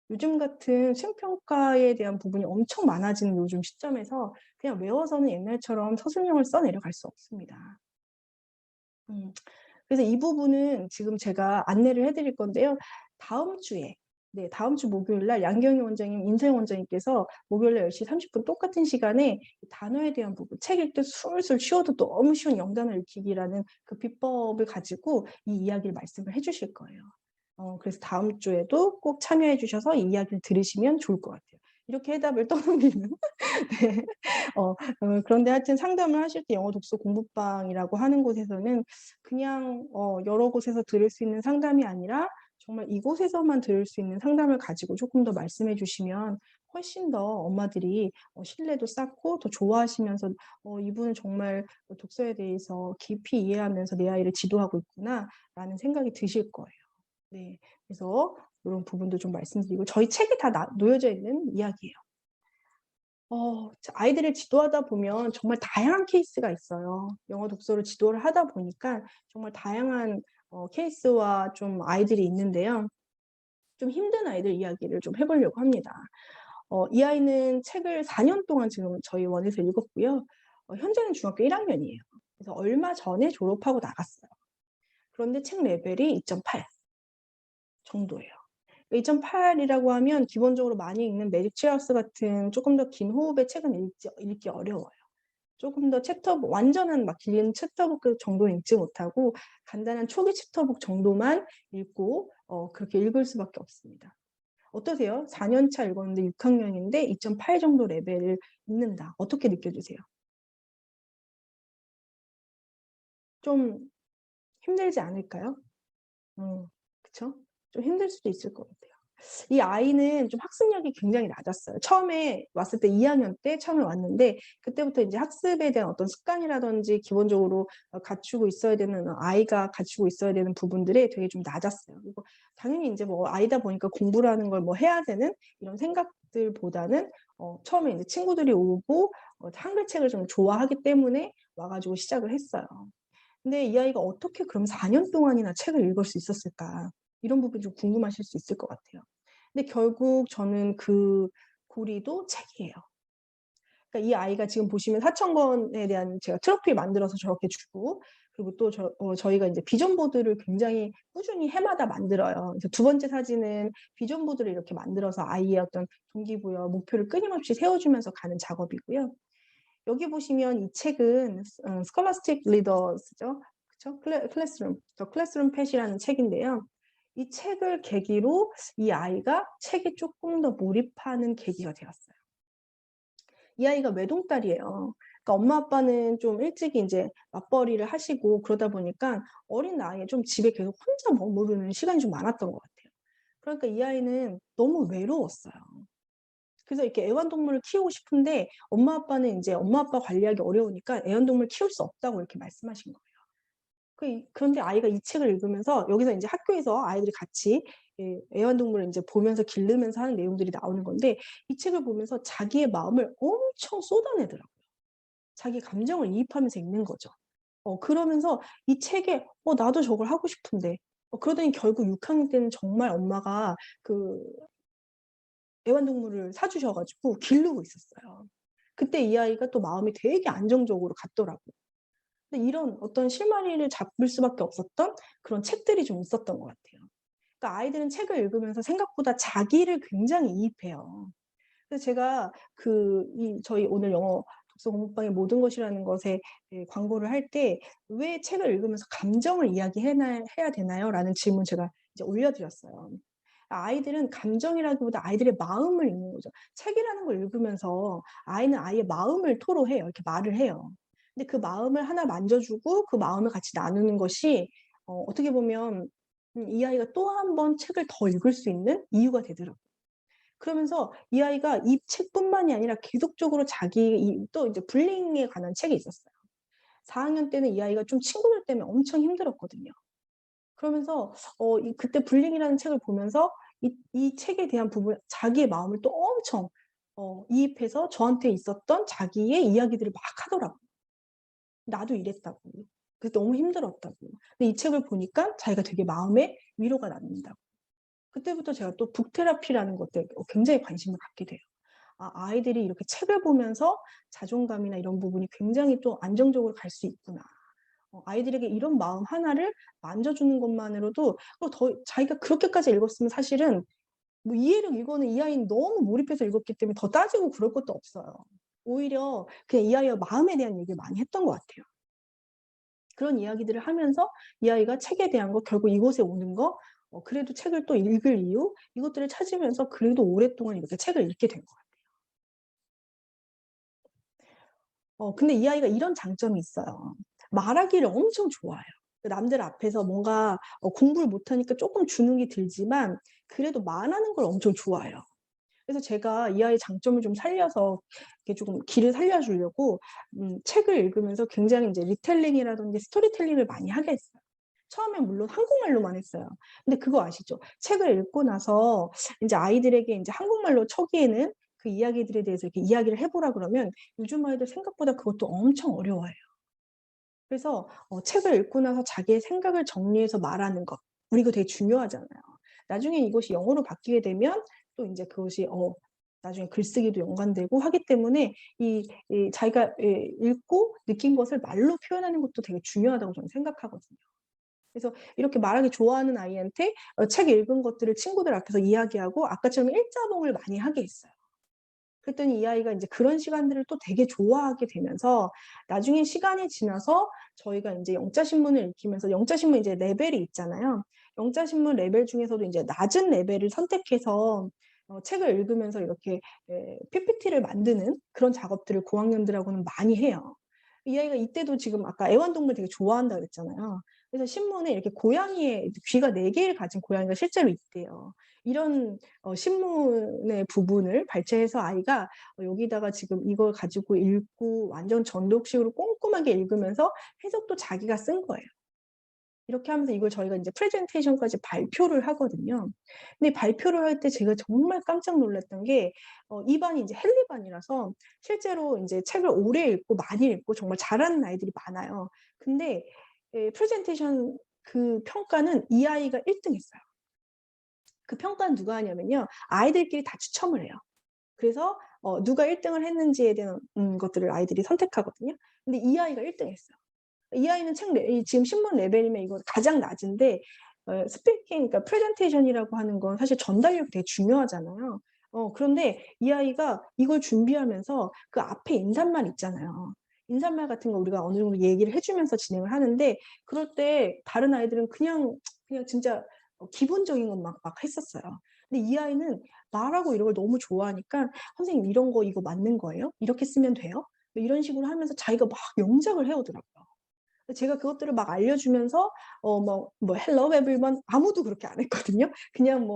A: 요즘 같은 수행평가에 대한 부분이 엄청 많아지는 요즘 시점에서 그냥 외워서는 옛날처럼 서술형을 써 내려갈 수 없습니다. 그래서 이 부분은 지금 제가 안내를 해 드릴 건데요. 다음 주에 다음 주 목요일 날 양경희 원장님, 인서영 원장님께서 목요일 날 10시 30분 똑같은 시간에 단어에 대한 부분, 책 읽듯 술술 쉬어도 너무 쉬운 영단어 읽히기라는 그 비법을 가지고 이 이야기를 말씀을 해 주실 거예요. 그래서 다음 주에도 꼭 참여해 주셔서 이 이야기를 들으시면 좋을 것 같아요. 이렇게 해답을 떠넘기는 네. 그런데 하여튼 상담을 하실 때 영어 독서 공부방이라고 하는 곳에서는 그냥 여러 곳에서 들을 수 있는 상담이 아니라 정말 이곳에서만 들을 수 있는 상담을 가지고 조금 더 말씀해 주시면 훨씬 더 엄마들이 신뢰도 쌓고 더 좋아하시면서 '이분은 정말 독서에 대해서 깊이 이해하면서 내 아이를 지도하고 있구나.'라는 생각이 드실 거예요. 네. 그래서 요런 부분도 좀 말씀드리고 저희 책에 다 놓여져 있는 이야기예요. 아이들을 지도하다 보면 정말 다양한 케이스가 있어요. 영어 독서를 지도를 하다 보니까 정말 다양한 케이스와 좀 아이들이 있는데요. 좀 힘든 아이들 이야기를 좀 해 보려고 합니다. 이 아이는 책을 4년 동안 지금 저희 원에서 읽었고요. 현재는 중학교 1 학년이에요. 그래서 얼마 전에 졸업하고 나갔어요. 그런데 책 레벨이 2.8 정도예요. 2.8이라고 하면 기본적으로 많이 읽는 매직 체어스 같은 쪼끔 더 긴 호흡의 책은 읽기 어려워요. 쪼금 더 챕터북 완전한 막 긴 챕터북 그 정도는 읽지 못하고 간단한 초기 챕터북 정도만 읽고 그렇게 읽을 수밖에 없습니다. 어떠세요? 4년 차 읽었는데 6 학년인데 2.8 정도 레벨을 읽는다. 어떻게 느껴지세요? 좀 힘들지 않을까요? 그쵸? 좀 힘들 수도 있을 것 같아요. 이 아이는 좀 학습력이 굉장히 낮았어요. 처음에 왔을 때 2 학년 때 처음에 왔는데 그때부터 인제 학습에 대한 어떤 습관이라든지 기본적으로 갖추고 있어야 되는 아이가 갖추고 있어야 되는 부분들이 되게 좀 낮았어요. 그리고 당연히 인제 뭐 아이다 보니까 공부라는 걸 뭐 해야 되는 이런 생각들보다는 처음에 인제 친구들이 오고 한글 책을 좀 좋아하기 때문에 와 가지고 시작을 했어요. 근데 이 아이가 어떻게 그럼 4년 동안이나 책을 읽을 수 있었을까? 이런 부분이 좀 궁금하실 수 있을 것 같아요. 근데 결국 저는 그 고리도 책이에요. 그러니까 이 아이가 지금 보시면 4천 권에 대한 제가 트로피 만들어서 저렇게 주고 그리고 또 저희가 인제 비전 보드를 굉장히 꾸준히 해마다 만들어요. 그래서 두 번째 사진은 비전 보드를 이렇게 만들어서 아이의 어떤 동기부여, 목표를 끊임없이 세워 주면서 가는 작업이고요. 여기 보시면 이 책은 스콜라스틱 리더스죠. 그쵸? 클래스룸. 더 클래스룸 팻이라는 책인데요. 이 책을 계기로 이 아이가 책에 쪼끔 더 몰입하는 계기가 되었어요. 이 아이가 외동딸이에요. 그러니까 엄마 아빠는 좀 일찍 인제 맞벌이를 하시고 그러다 보니까 어린 나이에 좀 집에 계속 혼자 머무르는 시간이 좀 많았던 것 같아요. 그러니까 이 아이는 너무 외로웠어요. 그래서 이렇게 애완동물을 키우고 싶은데 엄마 아빠는 인제 엄마 아빠 관리하기 어려우니까 애완동물 키울 수 없다고 이렇게 말씀하신 거예요. 그런데 아이가 이 책을 읽으면서 여기서 인제 학교에서 아이들이 같이 애완동물을 인제 보면서 기르면서 하는 내용들이 나오는 건데 이 책을 보면서 자기의 마음을 엄청 쏟아내더라고요. 자기 감정을 이입하면서 읽는 거죠. 그러면서 이 책에 '나도 저걸 하고 싶은데.' 그러더니 결국 6 학년 때는 정말 엄마가 그 애완동물을 사 주셔 가지고 기르고 있었어요. 그때 이 아이가 또 마음이 되게 안정적으로 갔더라고요. 근데 이런 어떤 실마리를 잡을 수밖에 없었던 그런 책들이 좀 있었던 것 같아요. 그러니까 아이들은 책을 읽으면서 생각보다 자기를 굉장히 이입해요. 그래서 제가 저희 오늘 영어 독서 공부방의 모든 것이라는 것에 광고를 할 때 "왜 책을 읽으면서 감정을 해야 되나요?"라는 질문 제가 이제 올려 드렸어요. 아이들은 감정이라기보다 아이들의 마음을 읽는 거죠. 책이라는 걸 읽으면서 아이는 아이의 마음을 토로해요. 이렇게 말을 해요. 근데 그 마음을 하나 만져 주고 그 마음을 같이 나누는 것이 어떻게 보면 이 아이가 또 한 번 책을 더 읽을 수 있는 이유가 되더라고요. 그러면서 이 아이가 이 책뿐만이 아니라 계속적으로 자기 또 이제 불링에 관한 책이 있었어요. 4 학년 때는 이 아이가 좀 친구들 때문에 엄청 힘들었거든요. 그러면서 그때 불링이라는 책을 보면서 이 책에 대한 부분 자기의 마음을 또 엄청 이입해서 저한테 있었던 자기의 이야기들을 막 하더라고요. 나도 이랬다고. 그래서 너무 힘들었다고. 근데 이 책을 보니까 자기가 되게 마음에 위로가 남는다고. 그때부터 제가 또 북테라피라는 것들에 굉장히 관심을 갖게 돼요. 아이들이 이렇게 책을 보면서 자존감이나 이런 부분이 굉장히 또 안정적으로 갈 수 있구나. 아이들에게 이런 마음 하나를 만져주는 것만으로도 더 자기가 그렇게까지 읽었으면 사실은 뭐 이해력 이거는 이 아이는 너무 몰입해서 읽었기 때문에 더 따지고 그럴 것도 없어요. 오히려 그냥 이 아이와 마음에 대한 얘기를 많이 했던 것 같아요. 그런 이야기들을 하면서 이 아이가 책에 대한 거 결국 이곳에 오는 거 그래도 책을 또 읽을 이유 이것들을 찾으면서 그래도 오랫동안 이렇게 책을 읽게 된 것 같아요. 근데 이 아이가 이런 장점이 있어요. 말하기를 엄청 좋아해요. 남들 앞에서 뭔가 공부를 못하니까 조금 주눅이 들지만 그래도 말하는 걸 엄청 좋아해요. 그래서 제가 이 아이의 장점을 좀 살려서 이렇게 조금 길을 살려 주려고 책을 읽으면서 굉장히 이제 리텔링이라든지 스토리텔링을 많이 하게 했어요. 처음엔 물론 한국말로만 했어요. 근데 그거 아시죠? 책을 읽고 나서 인제 아이들에게 인제 한국말로 초기에는 그 이야기들에 대해서 이렇게 이야기를 해 보라 그러면 요즘 아이들 생각보다 그것도 엄청 어려워해요. 그래서 책을 읽고 나서 자기의 생각을 정리해서 말하는 것. 우리 이거 되게 중요하잖아요. 나중에 이것이 영어로 바뀌게 되면 또 인제 그것이 나중에 글쓰기도 연관되고 하기 때문에 이 자기가 읽고 느낀 것을 말로 표현하는 것도 되게 중요하다고 저는 생각하거든요. 그래서 이렇게 말하기 좋아하는 아이한테 책 읽은 것들을 친구들 앞에서 이야기하고 아까처럼 일자봉을 많이 하게 했어요. 그랬더니 이 아이가 인제 그런 시간들을 또 되게 좋아하게 되면서 나중에 시간이 지나서 저희가 인제 영자신문을 익히면서 영자신문 이제 레벨이 있잖아요. 영자신문 레벨 중에서도 인제 낮은 레벨을 선택해서 책을 읽으면서 이렇게 PPT를 만드는 그런 작업들을 고학년들하고는 많이 해요. 이 아이가 이때도 지금 아까 애완동물 되게 좋아한다 그랬잖아요. 그래서 신문에 이렇게 고양이의 귀가 4 개를 가진 고양이가 실제로 있대요. 이런 신문의 부분을 발췌해서 아이가 여기다가 지금 이걸 가지고 읽고 완전 전독식으로 꼼꼼하게 읽으면서 해석도 자기가 쓴 거예요. 이렇게 하면서 이걸 저희가 인제 프레젠테이션까지 발표를 하거든요. 근데 발표를 할 때 제가 정말 깜짝 놀랐던 게 이 반이 인제 헨리 반이라서 실제로 인제 책을 오래 읽고 많이 읽고 정말 잘하는 아이들이 많아요. 근데 프레젠테이션 그 평가는 이 아이가 1 등 했어요. 그 평가는 누가 하냐면요. 아이들끼리 다 추첨을 해요. 그래서 누가 1 등을 했는지에 대한 것들을 아이들이 선택하거든요. 근데 이 아이가 1 등 했어요. 이 아이는 책 이 지금 신문 레벨이면 이거 가장 낮은데 스피킹 그러니까 프레젠테이션이라고 하는 건 사실 전달력이 되게 중요하잖아요. 그런데 이 아이가 이걸 준비하면서 그 앞에 인사말 있잖아요. 인사말 같은 거 우리가 어느 정도 얘기를 해 주면서 진행을 하는데 그럴 때 다른 아이들은 그냥 진짜 기본적인 것만 막 했었어요. 근데 이 아이는 말하고 이런 걸 너무 좋아하니까 "선생님 이런 거 이거 맞는 거예요? 이렇게 쓰면 돼요?" 뭐 이런 식으로 하면서 자기가 막 영작을 해 오더라고요. 제가 그것들을 막 알려주면서 뭐 "Hello everyone." 아무도 그렇게 안 했거든요. 그냥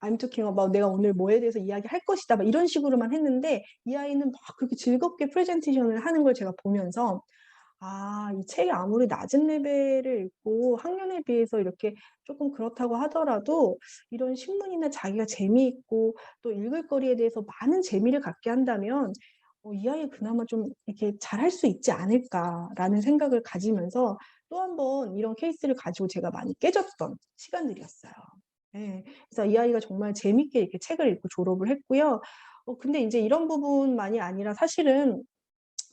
A: "I'm talking about 내가 오늘 뭐에 대해서 이야기할 것이다." 막 이런 식으로만 했는데 이 아이는 막 그렇게 즐겁게 프레젠테이션을 하는 걸 제가 보면서 이 책이 아무리 낮은 레벨을 읽고 학년에 비해서 이렇게 쪼끔 그렇다고 하더라도 이런 신문이나 자기가 재미있고 또 읽을 거리에 대해서 많은 재미를 갖게 한다면 '이 아이가 그나마 좀 이렇게 잘할 수 있지 않을까.'라는 생각을 가지면서 또 한 번 이런 케이스를 가지고 제가 많이 깨졌던 시간들이었어요. 예. 그래서 이 아이가 정말 재밌게 이렇게 책을 읽고 졸업을 했고요. 근데 인제 이런 부분만이 아니라 사실은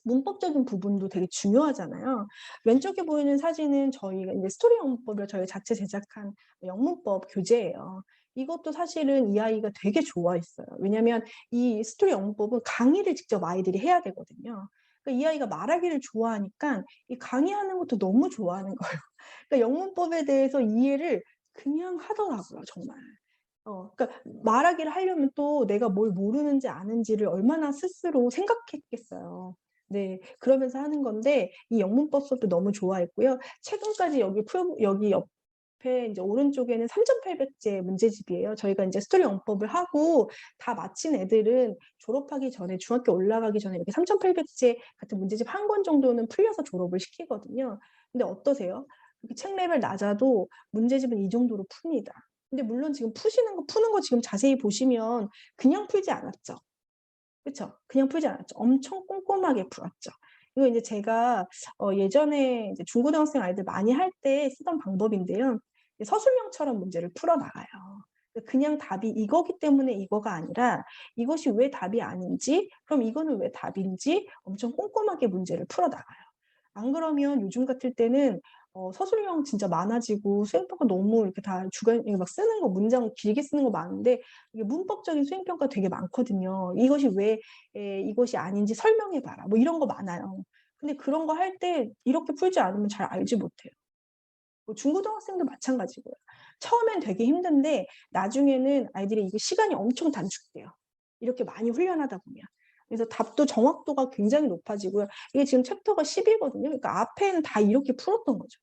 A: 문법적인 부분도 되게 중요하잖아요. 왼쪽에 보이는 사진은 저희가 인제 스토리 영문법을 저희가 자체 제작한 영문법 교재예요. 이것도 사실은 이 아이가 되게 좋아했어요. 왜냐면 이 스토리 영문법은 강의를 직접 아이들이 해야 되거든요. 그러니까 이 아이가 말하기를 좋아하니깐 이 강의하는 것도 너무 좋아하는 거예요. 그러니까 영문법에 대해서 이해를 그냥 하더라고요 정말. 그러니까 말하기를 하려면 또 내가 뭘 모르는지 아는지를 얼마나 스스로 생각했겠어요. 네. 그러면서 하는 건데 이 영문법 수업도 너무 좋아했고요. 최근까지 여기 옆에 인제 오른쪽에는 3,800 제 문제집이에요. 저희가 인제 스토리 영문법을 하고 다 마친 애들은 졸업하기 전에 중학교 올라가기 전에 이렇게 3,800제 같은 문제집 1권 정도는 풀려서 졸업을 시키거든요. 근데 어떠세요? 이렇게 책 레벨 낮아도 문제집은 이 정도로 풉니다. 근데 물론 지금 푸는 거 지금 자세히 보시면 그냥 풀지 않았죠. 그쵸? 그냥 풀지 않았죠. 엄청 꼼꼼하게 풀었죠. 이거 인제 제가 예전에 이제 중고등학생 아이들 많이 할 때 쓰던 방법인데요. 이제 서술형처럼 문제를 풀어 나가요. 그냥 답이 이거기 때문에 이거가 아니라 이것이 왜 답이 아닌지, 그럼 이거는 왜 답인지 엄청 꼼꼼하게 문제를 풀어나가요. 안 그러면 요즘 같을 때는 서술형 진짜 많아지고 수행평가 너무 이렇게 다 주간 막 쓰는 거 문장 길게 쓰는 거 많은데 이게 문법적인 수행평가 되게 많거든요. 이것이 왜 이것이 아닌지 설명해 봐라. 뭐 이런 거 많아요. 근데 그런 거 할 때 이렇게 풀지 않으면 잘 알지 못해요. 뭐 중고등학생도 마찬가지고요. 처음엔 되게 힘든데 나중에는 아이들이 이게 시간이 엄청 단축돼요. 이렇게 많이 훈련하다 보면. 그래서 답도 정확도가 굉장히 높아지고요. 이게 지금 챕터가 10이거든요. 그러니까 앞에는 다 이렇게 풀었던 거죠.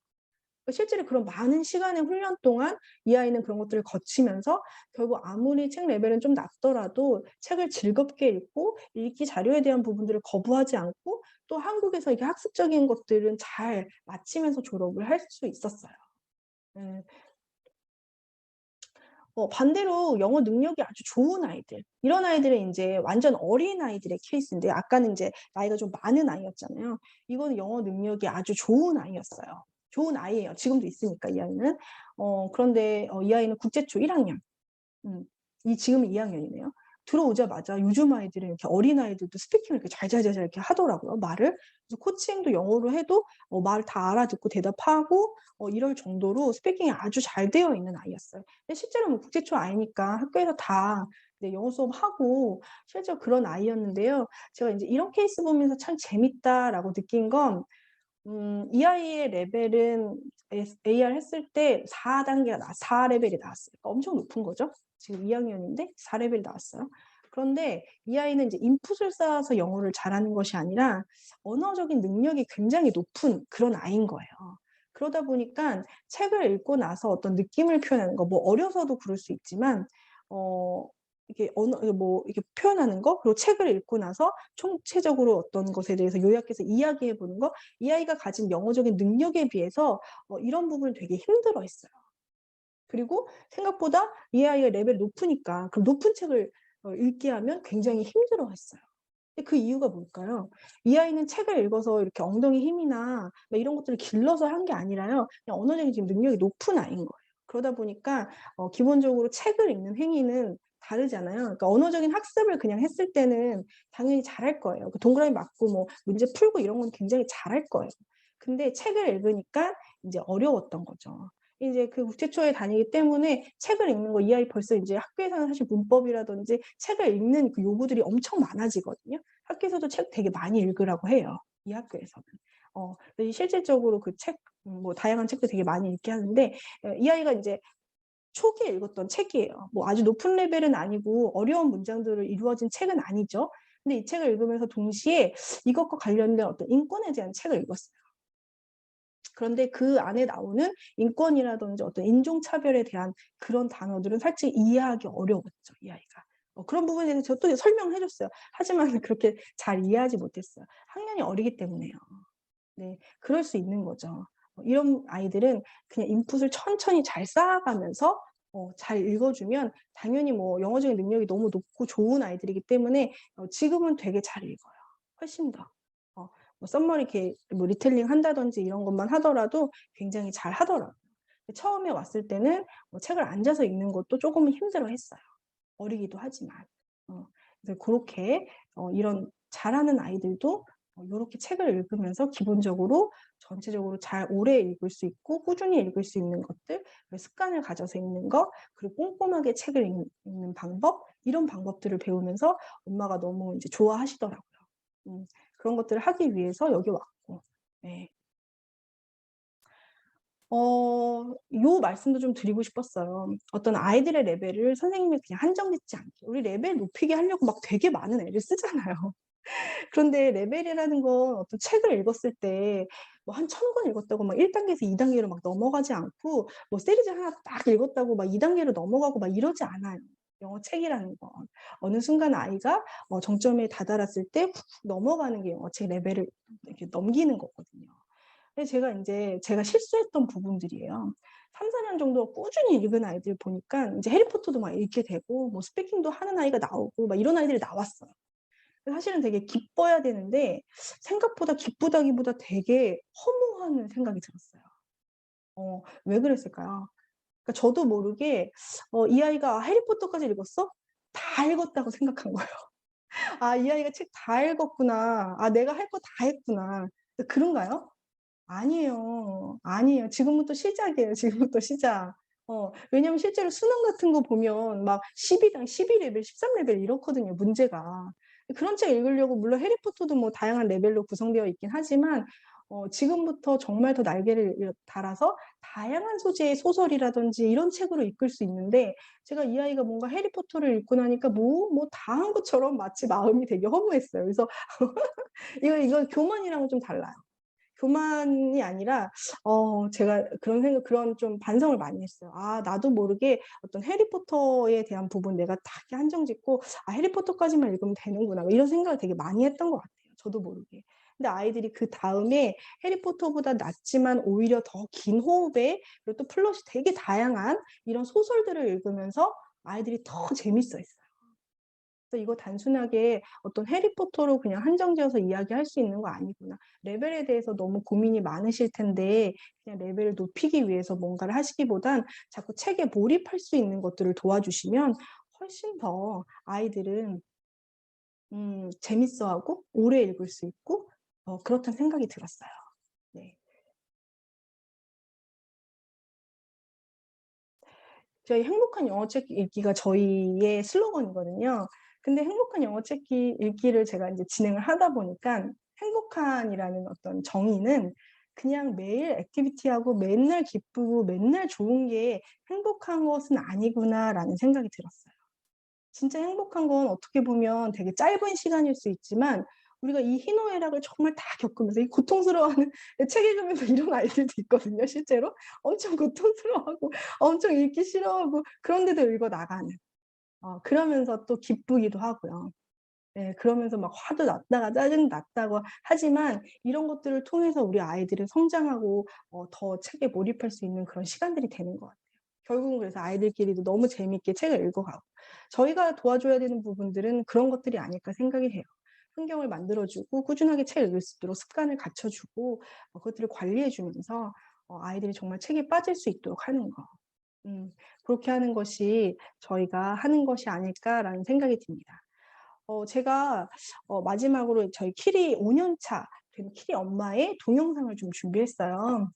A: 실제로 그런 많은 시간의 훈련 동안 이 아이는 그런 것들을 거치면서 결국 아무리 책 레벨은 좀 낮더라도 책을 즐겁게 읽고 읽기 자료에 대한 부분들을 거부하지 않고 또 한국에서 이게 학습적인 것들은 잘 마치면서 졸업을 할 수 있었어요. 예. 반대로 영어 능력이 아주 좋은 아이들, 이런 아이들은 인제 완전 어린아이들의 케이스인데 아까는 인제 나이가 좀 많은 아이였잖아요. 이거는 영어 능력이 아주 좋은 아이였어요. 좋은 아이예요. 지금도 있으니까 이 아이는. 그런데 이 아이는 국제초 1 학년. 음. 지금 2 학년이네요. 들어오자마자 요즘 아이들은 이렇게 어린아이들도 스피킹을 이렇게 잘잘잘잘 이렇게 하더라고요, 말을. 그래서 코칭도 영어로 해도 말 다 알아듣고 대답하고 이럴 정도로 스피킹이 아주 잘 되어 있는 아이였어요. 근데 실제로 뭐 국제초 아이니까 학교에서 다 네 영어 수업하고 실제로 그런 아이였는데요. 제가 인제 이런 케이스 보면서 '참 재밌다.'라고 느낀 건 이 아이의 레벨은 AR 했을 때 4 단계가 4 레벨이 나왔어요. 그러니까 엄청 높은 거죠. 지금 2 학년인데 4 레벨이 나왔어요. 그런데 이 아이는 이제 인풋을 쌓아서 영어를 잘하는 것이 아니라 언어적인 능력이 굉장히 높은 그런 아이인 거예요. 그러다 보니까 책을 읽고 나서 어떤 느낌을 표현하는 거 뭐 어려서도 그럴 수 있지만 어 이게 이렇게 표현하는 거 그리고 책을 읽고 나서 총체적으로 어떤 것에 대해서 요약해서 이야기해 보는 거 이 아이가 가진 영어적인 능력에 비해서 이런 부분을 되게 힘들어했어요. 그리고 생각보다 이 아이가 레벨이 높으니까 그럼 높은 책을 읽게 하면 굉장히 힘들어했어요. 근데 그 이유가 뭘까요? 이 아이는 책을 읽어서 이렇게 엉덩이 힘이나 막 이런 것들을 길러서 한 게 아니라요. 그냥 언어적인 지금 능력이 높은 아이인 거예요. 그러다 보니까 기본적으로 책을 읽는 행위는 다르잖아요. 그러니까 언어적인 학습을 그냥 했을 때는 당연히 잘할 거예요. 그 동그라미 맞고 뭐 문제 풀고 이런 건 굉장히 잘할 거예요. 근데 책을 읽으니까 인제 어려웠던 거죠. 이제 그 국제초에 다니기 때문에 책을 읽는 거 이 아이 벌써 인제 학교에서는 사실 문법이라든지 책을 읽는 그 요구들이 엄청 많아지거든요. 학교에서도 책 되게 많이 읽으라고 해요, 이 학교에서는. 근데 실질적으로 그 책 뭐 다양한 책도 되게 많이 읽게 하는데 이 아이가 인제 초기에 읽었던 책이에요. 뭐 아주 높은 레벨은 아니고 어려운 문장들을 이루어진 책은 아니죠. 근데 이 책을 읽으면서 동시에 이것과 관련된 어떤 인권에 대한 책을 읽었어요. 그런데 그 안에 나오는 인권이라든지 어떤 인종차별에 대한 그런 단어들은 살짝 이해하기 어려웠죠, 이 아이가. 그런 부분에 대해서 저도 설명을 해 줬어요. 하지만 그렇게 잘 이해하지 못했어요. 학년이 어리기 때문에요. 네. 그럴 수 있는 거죠. 이런 아이들은 그냥 인풋을 천천히 잘 쌓아가면서 잘 읽어 주면 당연히 뭐 영어적인 능력이 너무 높고 좋은 아이들이기 때문에 지금은 되게 잘 읽어요. 훨씬 더. 뭐 썸머리 이렇게 뭐 리텔링 한다든지 이런 것만 하더라도 굉장히 잘하더라고요. 처음에 왔을 때는 책을 앉아서 읽는 것도 쪼금은 힘들어했어요. 어리기도 하지만. 그래서 고렇게 이런 잘하는 아이들도 요렇게 책을 읽으면서 기본적으로 전체적으로 잘 오래 읽을 수 있고 꾸준히 읽을 수 있는 것들, 그 습관을 가져서 읽는 거, 그리고 꼼꼼하게 책을 읽는 방법, 이런 방법들을 배우면서 엄마가 너무 인제 좋아하시더라고요. 그런 것들을 하기 위해서 여기 왔고. 네. 요 말씀도 좀 드리고 싶었어요. 어떤 아이들의 레벨을 선생님이 그냥 한정짓지 않게. 우리 레벨 높이게 하려고 막 되게 많은 애를 쓰잖아요. 그런데 레벨이라는 건 어떤 책을 읽었을 때 뭐 한 1000권 읽었다고 막 1 단계에서 2 단계로 막 넘어가지 않고 뭐 시리즈 하나 딱 읽었다고 막 2 단계로 넘어가고 막 이러지 않아요. 영어 책이라는 건. 어느 순간 아이가 정점에 다다랐을 때 훅훅 넘어가는 게 영어책 레벨을 이렇게 넘기는 거거든요. 근데 제가 인제 제가 실수했던 부분들이에요. 3-4년 정도 꾸준히 읽은 아이들 보니까 인제 해리포터도 막 읽게 되고 뭐 스피킹도 하는 아이가 나오고 막 이런 아이들이 나왔어요. 사실은 되게 기뻐야 되는데 생각보다 기쁘다기보다 되게 허무한 생각이 들었어요. 왜 그랬을까요? 그러니까 저도 모르게 이 아이가 '해리포터까지 읽었어?' 다 읽었다고 생각한 거예요. '아 이 아이가 책 다 읽었구나. 아 내가 할 거 다 했구나.' 그런가요? 아니에요. 아니에요. 지금부터 시작이에요. 지금부터 시작. 왜냐면 실제로 수능 같은 거 보면 막 12당 12 레벨, 13 레벨 이렇거든요, 문제가. 그런 책 읽으려고 물론 해리포터도 뭐 다양한 레벨로 구성되어 있긴 하지만 지금부터 정말 더 날개를 달아서 다양한 소재의 소설이라든지 이런 책으로 이끌 수 있는데 제가 이 아이가 뭔가 해리포터를 읽고 나니까 뭐 다 한 것처럼 마치 마음이 되게 허무했어요. 그래서 이거 교만이랑은 좀 달라요. 교만이 아니라 제가 그런 좀 반성을 많이 했어요. '아 나도 모르게 어떤 해리포터에 대한 부분 내가 딱 한정 짓고 '아 해리포터까지만 읽으면 되는구나.' 뭐 이런 생각을 되게 많이 했던 것 같아요, 저도 모르게. 근데 아이들이 그다음에 해리포터보다 낫지만 오히려 더 긴 호흡에 그리고 또 플롯이 되게 다양한 이런 소설들을 읽으면서 아이들이 더 재밌어 했어요. 그래서 이거 단순하게 어떤 해리포터로 그냥 한정지어서 이야기할 수 있는 거 아니구나. 레벨에 대해서 너무 고민이 많으실 텐데 그냥 레벨을 높이기 위해서 뭔가를 하시기보단 자꾸 책에 몰입할 수 있는 것들을 도와주시면 훨씬 더 아이들은 재밌어하고 오래 읽을 수 있고 그렇다는 생각이 들었어요. 네. 저희 행복한 영어 책 읽기가 저희의 슬로건이거든요. 근데 행복한 영어 책 읽기를 제가 인제 진행을 하다 보니깐 행복한이라는 어떤 정의는 그냥 매일 액티비티하고 맨날 기쁘고 맨날 좋은 게 '행복한 것은 아니구나.'라는 생각이 들었어요. 진짜 행복한 건 어떻게 보면 되게 짧은 시간일 수 있지만 우리가 이 희노애락을 정말 다 겪으면서 이 고통스러워하는 책 읽으면서 이런 아이들도 있거든요 실제로. 엄청 고통스러워하고 엄청 읽기 싫어하고 그런데도 읽어 나가는. 그러면서 또 기쁘기도 하고요. 예. 그러면서 막 화도 났다가 짜증 났다고 하지만 이런 것들을 통해서 우리 아이들은 성장하고 더 책에 몰입할 수 있는 그런 시간들이 되는 것 같아요. 결국은 그래서 아이들끼리도 너무 재밌게 책을 읽어가고 저희가 도와줘야 되는 부분들은 그런 것들이 아닐까 생각이 해요. 환경을 만들어 주고 꾸준하게 책을 읽을 수 있도록 습관을 갖춰 주고 그것들을 관리해 주면서 아이들이 정말 책에 빠질 수 있도록 하는 거. 그렇게 하는 것이 저희가 하는 것이 아닐까라는 생각이 듭니다. 제가 마지막으로 저희 키리 5년 차 된 키리 엄마의 동영상을 좀 준비했어요.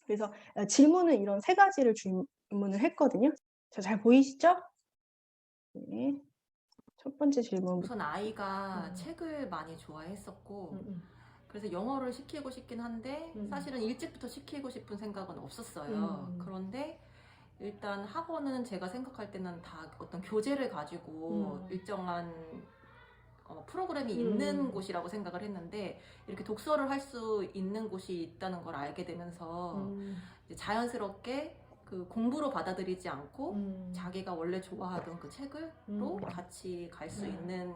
A: 그래서 질문은 이런 3 가지를 질문을 했거든요. 잘 보이시죠? 네. 첫 번째 질문부터.
B: 우선 아이가
A: 음.
B: 책을 많이 좋아했었고,
A: 음음.
B: 그래서 영어를 시키고 싶긴 한데,
A: 음.
B: 사실은 일찍부터 시키고 싶은 생각은 없었어요.
A: 음.
B: 그런데 일단 학원은 제가 생각할 때는 다 어떤 교재를 가지고
A: 음.
B: 일정한 프로그램이 있는
A: 음.
B: 곳이라고 생각을 했는데, 이렇게 독서를 할 수 있는 곳이 있다는 걸 알게 되면서
A: 음.
B: 이제 자연스럽게 그 공부로 받아들이지 않고
A: 음.
B: 자기가 원래 좋아하던 그
A: 음.
B: 책을로 같이 갈 수
A: 네.
B: 있는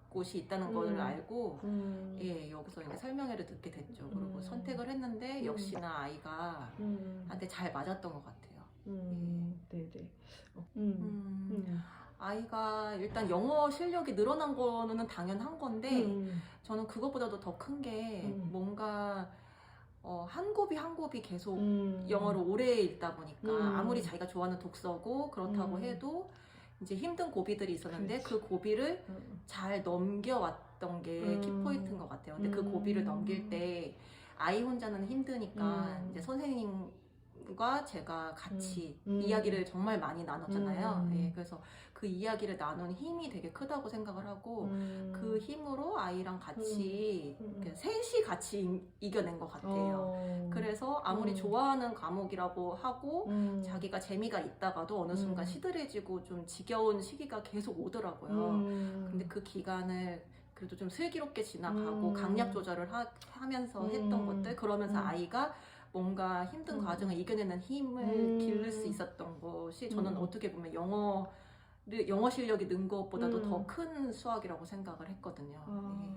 B: 곳이 있다는 걸
A: 음.
B: 알고,
A: 음.
B: 예, 여기서 이제 설명회를 듣게 됐죠. 그리고
A: 음.
B: 선택을 했는데
A: 음.
B: 역시나 아이가
A: 음.
B: 한테 잘 맞았던 것 같아요. 예.
A: 네네. 음.
B: 음,
A: 음.
B: 아이가 일단 영어 실력이 늘어난 거는 당연한 건데,
A: 음.
B: 저는 그것보다도 더 큰 게
A: 음.
B: 뭔가 한 곱이 한 곱이 계속
A: 음.
B: 영어를 오래 읽다 보니까 아무리
A: 음.
B: 자기가 좋아하는 독서고 그렇다고
A: 음.
B: 해도 이제 힘든 고비들이 있었는데
A: 그렇죠.
B: 그 고비를
A: 음.
B: 잘 넘겨왔던 게 키포인트인 것 같아요. 근데 그 고비를 넘길
A: 음.
B: 때 아이 혼자는 힘드니까 이제
A: 음.
B: 선생님과 제가
A: 음.
B: 같이
A: 음.
B: 이야기를 정말 많이 나눴잖아요. 예,
A: 음.
B: 그래서 그 이야기를 나눈 힘이 되게 크다고 생각을 하고, 그
A: 음.
B: 힘으로 아이랑
A: 음.
B: 같이
A: 음.
B: 셋이 같이 이겨낸 것 같아요.
A: 어.
B: 그래서 아무리
A: 음.
B: 좋아하는 과목이라고 하고
A: 음.
B: 자기가 재미가 있다가도 어느 순간
A: 음.
B: 시들해지고 좀 지겨운 시기가 계속 오더라고요. 근데
A: 음.
B: 그 기간을 그래도 좀 슬기롭게 지나가고 강약
A: 음.
B: 조절을 하면서 했던 것들,
A: 음.
B: 그러면서
A: 음.
B: 아이가 뭔가 힘든 과정을
A: 음음.
B: 이겨내는 힘을 기를 수
A: 음.
B: 있었던 것이, 저는
A: 음음.
B: 어떻게 보면 영어 실력이 는 것보다도 더
A: 음.
B: 큰 수학이라고 생각을 했거든요. 예.
A: 아.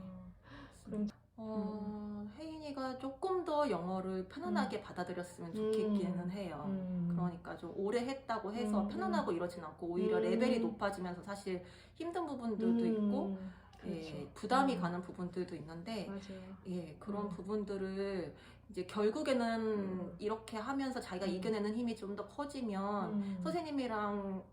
A: 그럼 음음.
B: 혜인이가 조금 더 영어를
A: 음.
B: 편안하게 받아들였으면 좋겠기는
A: 음.
B: 해요.
A: 음.
B: 그러니까 좀 오래 했다고 해서
A: 음.
B: 편안하고 이러진 않고 오히려 레벨이
A: 음.
B: 높아지면서 사실 힘든 부분들도 있고,
A: 음. 그렇죠.
B: 부담이 가는 부분들도 있는데
A: 맞아요.
B: 그런
A: 음.
B: 부분들을 이제 결국에는
A: 음.
B: 이렇게 하면서 자기가
A: 음.
B: 이겨내는 힘이 좀 더 커지면
A: 음.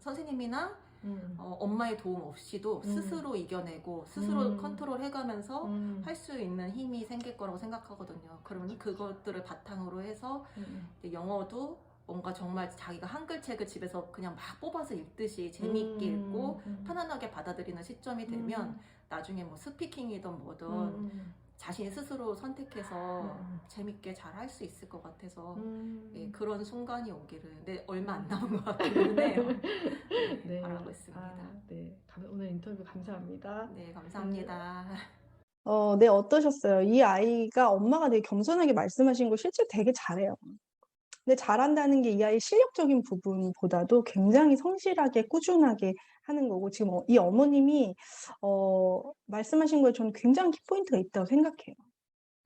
B: 선생님이나
A: 음.
B: 엄마의 도움 없이도
A: 음.
B: 스스로 이겨내고 스스로
A: 음.
B: 컨트롤 해가면서
A: 음.
B: 할 수 있는 힘이 생길 거라고 생각하거든요. 그러면 그것들을 바탕으로 해서
A: 음.
B: 이제 영어도 뭔가 정말 자기가 한글책을 집에서 그냥 막 뽑아서 읽듯이 재미있게 읽고
A: 음.
B: 편안하게 받아들이는 시점이 되면 나중에 뭐 스피킹이든 뭐든
A: 음.
B: 자신이 스스로 선택해서
A: 음.
B: 재밌게 잘 할 수 있을 것 같아서
A: 음.
B: 그런 순간이 오기를 근데 얼마 안 남은 것 같기는 해요. 네,
A: 네.
B: 바라고 있습니다.
A: 네. 오늘 인터뷰 감사합니다.
B: 네,
A: 네.
B: 감사합니다.
A: 네, 어떠셨어요? 이 아이가 엄마가 되게 겸손하게 말씀하신 거 실제 되게 잘해요. 근데 잘한다는 게 이 아이의 실력적인 부분보다도 굉장히 성실하게 꾸준하게 하는 거고 지금 이 어머님이 말씀하신 거에 저는 굉장히 키포인트가 있다고 생각해요.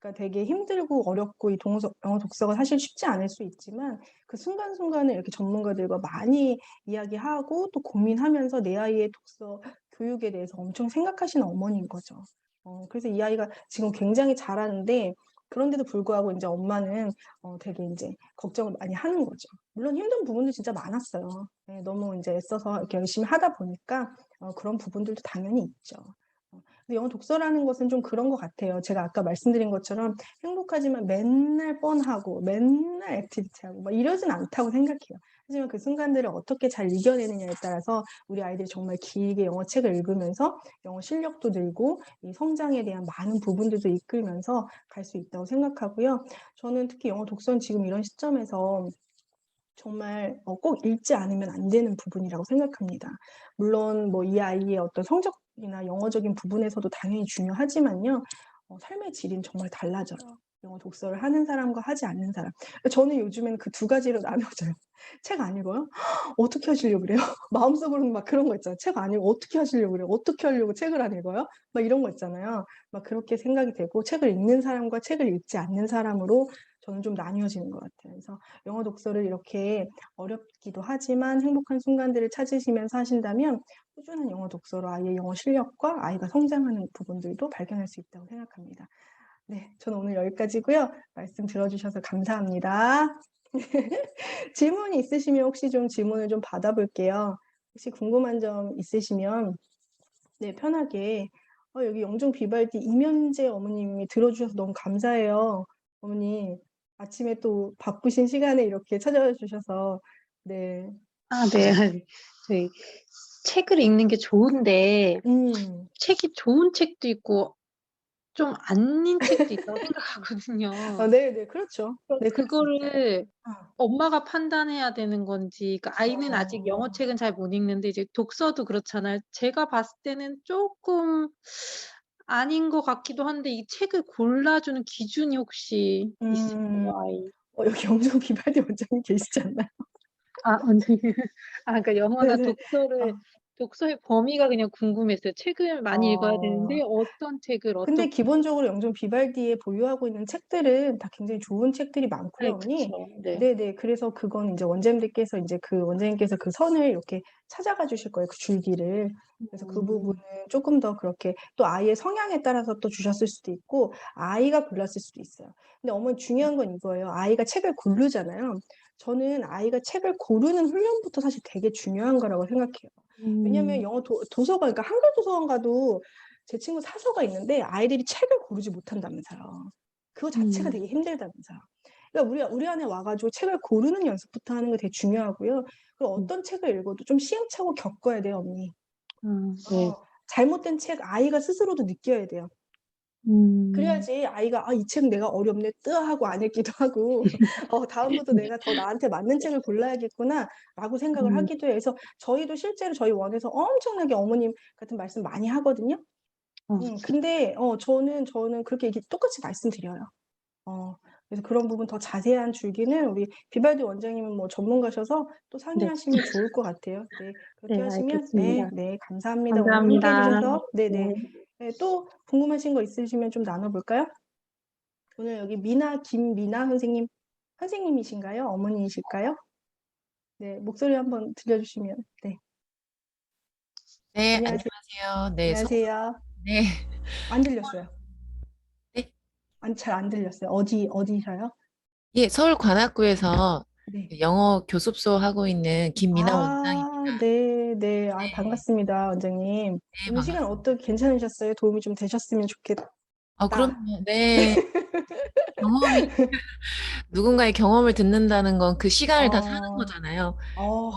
A: 그러니까 되게 힘들고 어렵고 이 영어 독서가 사실 쉽지 않을 수 있지만 그 순간순간을 이렇게 전문가들과 많이 이야기하고 또 고민하면서 내 아이의 독서 교육에 대해서 엄청 생각하시는 어머니인 거죠. 그래서 이 아이가 지금 굉장히 잘하는데 그런데도 불구하고 인제 엄마는 되게 인제 걱정을 많이 하는 거죠. 물론 힘든 부분도 진짜 많았어요. 예, 너무 인제 애써서 이렇게 열심히 하다 보니까 그런 부분들도 당연히 있죠. 근데 영어 독서라는 것은 좀 그런 것 같아요. 제가 아까 말씀드린 것처럼 행복하지만 맨날 뻔하고 맨날 액티비티하고 막 이러진 않다고 생각해요. 하지만 그 순간들을 어떻게 잘 이겨내느냐에 따라서 우리 아이들이 정말 길게 영어책을 읽으면서 영어 실력도 늘고 이 성장에 대한 많은 부분들도 이끌면서 갈 수 있다고 생각하고요. 저는 특히 영어 독서는 지금 이런 시점에서 정말 꼭 읽지 않으면 안 되는 부분이라고 생각합니다. 물론 뭐 이 아이의 어떤 성적이나 영어적인 부분에서도 당연히 중요하지만요. 삶의 질은 정말 달라져요. 영어 독서를 하는 사람과 하지 않는 사람. 저는 요즘에는 그 두 가지로 나눠져요. 책 안 읽어요? 어떻게 하시려고 그래요? 마음속으로는 막 그런 거 있잖아요. 책 안 읽어 어떻게 하시려고 그래요? 어떻게 하려고 책을 안 읽어요? 막 이런 거 있잖아요. 막 그렇게 생각이 되고 책을 읽는 사람과 책을 읽지 않는 사람으로 저는 좀 나뉘어지는 것 같아요. 그래서 영어 독서를 이렇게 어렵기도 하지만 행복한 순간들을 찾으시면서 하신다면 꾸준한 영어 독서로 아이의 영어 실력과 아이가 성장하는 부분들도 발견할 수 있다고 생각합니다. 네, 저는 오늘 여기까지고요. 말씀 들어주셔서 감사합니다. 질문이 있으시면 혹시 좀 질문을 좀 받아볼게요. 혹시 궁금한 점 있으시면 네, 편하게 여기 영종 비발디 이면재 어머님이 들어주셔서 너무 감사해요. 어머니 아침에 또 바쁘신 시간에 이렇게 찾아와 주셔서 네.
C: 네. 저희 책을 읽는 게 좋은데
A: 음.
C: 책이 좋은 책도 있고 좀 아닌 책도 있다고 생각하거든요.
A: 네네. 그렇죠. 네, 그럴 수 있죠.
C: 그거를
A: 어.
C: 엄마가 판단해야 되는 건지 그러니까 아이는 아직
A: 어.
C: 영어책은 잘 못 읽는데 이제 독서도 그렇잖아요. 제가 봤을 때는 쪼끔 아닌 것 같기도 한데 이 책을 골라주는 기준이 혹시
A: 음.
C: 있을까요? 아이
A: 여기 영종 비발디 원장님 계시지 않나요?
C: 원장님. 그러니까 영어나
A: 네네. 어.
C: 독서의 범위가 그냥 궁금했어요. 책을 많이 읽어야
A: 어.
C: 되는데 어떤 책을
A: 근데
C: 어떻게
A: 기본적으로 영종 비발디에 보유하고 있는 책들은 다 굉장히 좋은 책들이 많고요,
C: 네
A: 어머니.
C: 그쵸. 네.
A: 네네. 그래서 그건 인제 원장님께서 인제 그 원장님께서 그 선을 이렇게 찾아가 주실 거예요, 그 줄기를. 그래서 그 부분은 쪼끔 더 그렇게 또 아이의 성향에 따라서 또 주셨을 수도 있고 아이가 골랐을 수도 있어요. 근데 어머니 중요한 건 이거예요. 아이가 책을 고르잖아요. 저는 아이가 책을 고르는 훈련부터 사실 되게 중요한 거라고 생각해요. 왜냐면
C: 음.
A: 영어 도서관 그러니까 한글 도서관 가도 제 친구 사서가 있는데 아이들이 책을 고르지 못한다면서요. 그거 자체가
C: 음.
A: 되게 힘들다면서요. 그러니까 우리 안에 와 가지고 책을 고르는 연습부터 하는 게 되게 중요하고요. 그리고
C: 음.
A: 어떤 책을 읽어도 좀 시행착오 겪어야 돼요, 언니.
C: 네.
A: 잘못된 책 아이가 스스로도 느껴야 돼요.
C: 음.
A: 그래야지 아이가 '아 이 책은 내가 어렵네.' 뜨하고 안 읽기도 하고 '다음부터 내가 더 나한테 맞는 책을 골라야겠구나.'라고 생각을
C: 음.
A: 하기도 해요. 그래서 저희도 실제로 저희 원에서 엄청나게 어머님 같은 말씀 많이 하거든요. 근데 저는 그렇게 이렇게 똑같이 말씀드려요. 어 그래서 그런 부분 더 자세한 줄기는 우리 비발디 원장님은 뭐 전문가셔서 또
C: 네.
A: 상의하시면 좋을 것 같아요. 네. 그렇게
C: 네
A: 하시면
C: 알겠습니다.
A: 네 감사합니다. 오늘 함께 해
C: 감사합니다.
A: 주셔서 네네.
C: 네.
A: 네 또 궁금하신 거 있으시면 좀 나눠 볼까요? 오늘 여기 김미나 선생님이신가요? 어머니이실까요? 네. 목소리 한번 들려 주시면 네.
D: 네,
A: 안녕하세요.
D: 안녕하세요. 네,
A: 안녕하세요.
D: 네.
A: 안 들렸어요.
D: 네.
A: 잘 안 들렸어요. 어디셔요?
D: 예, 서울관악구에서
A: 네.
D: 영어 교습소 하고 있는 김미나 원장입니다.
A: 네, 네.
D: 네,
A: 반갑습니다, 원장님.
D: 네,
A: 오늘 시간
D: 반갑습니다.
A: 어떻게 괜찮으셨어요? 도움이 좀 되셨으면 좋겠다.
D: 그럼요. 네. 경험이, 누군가의 경험을 듣는다는 건 그 시간을 다 사는
A: 어,
D: 거잖아요.
A: 어,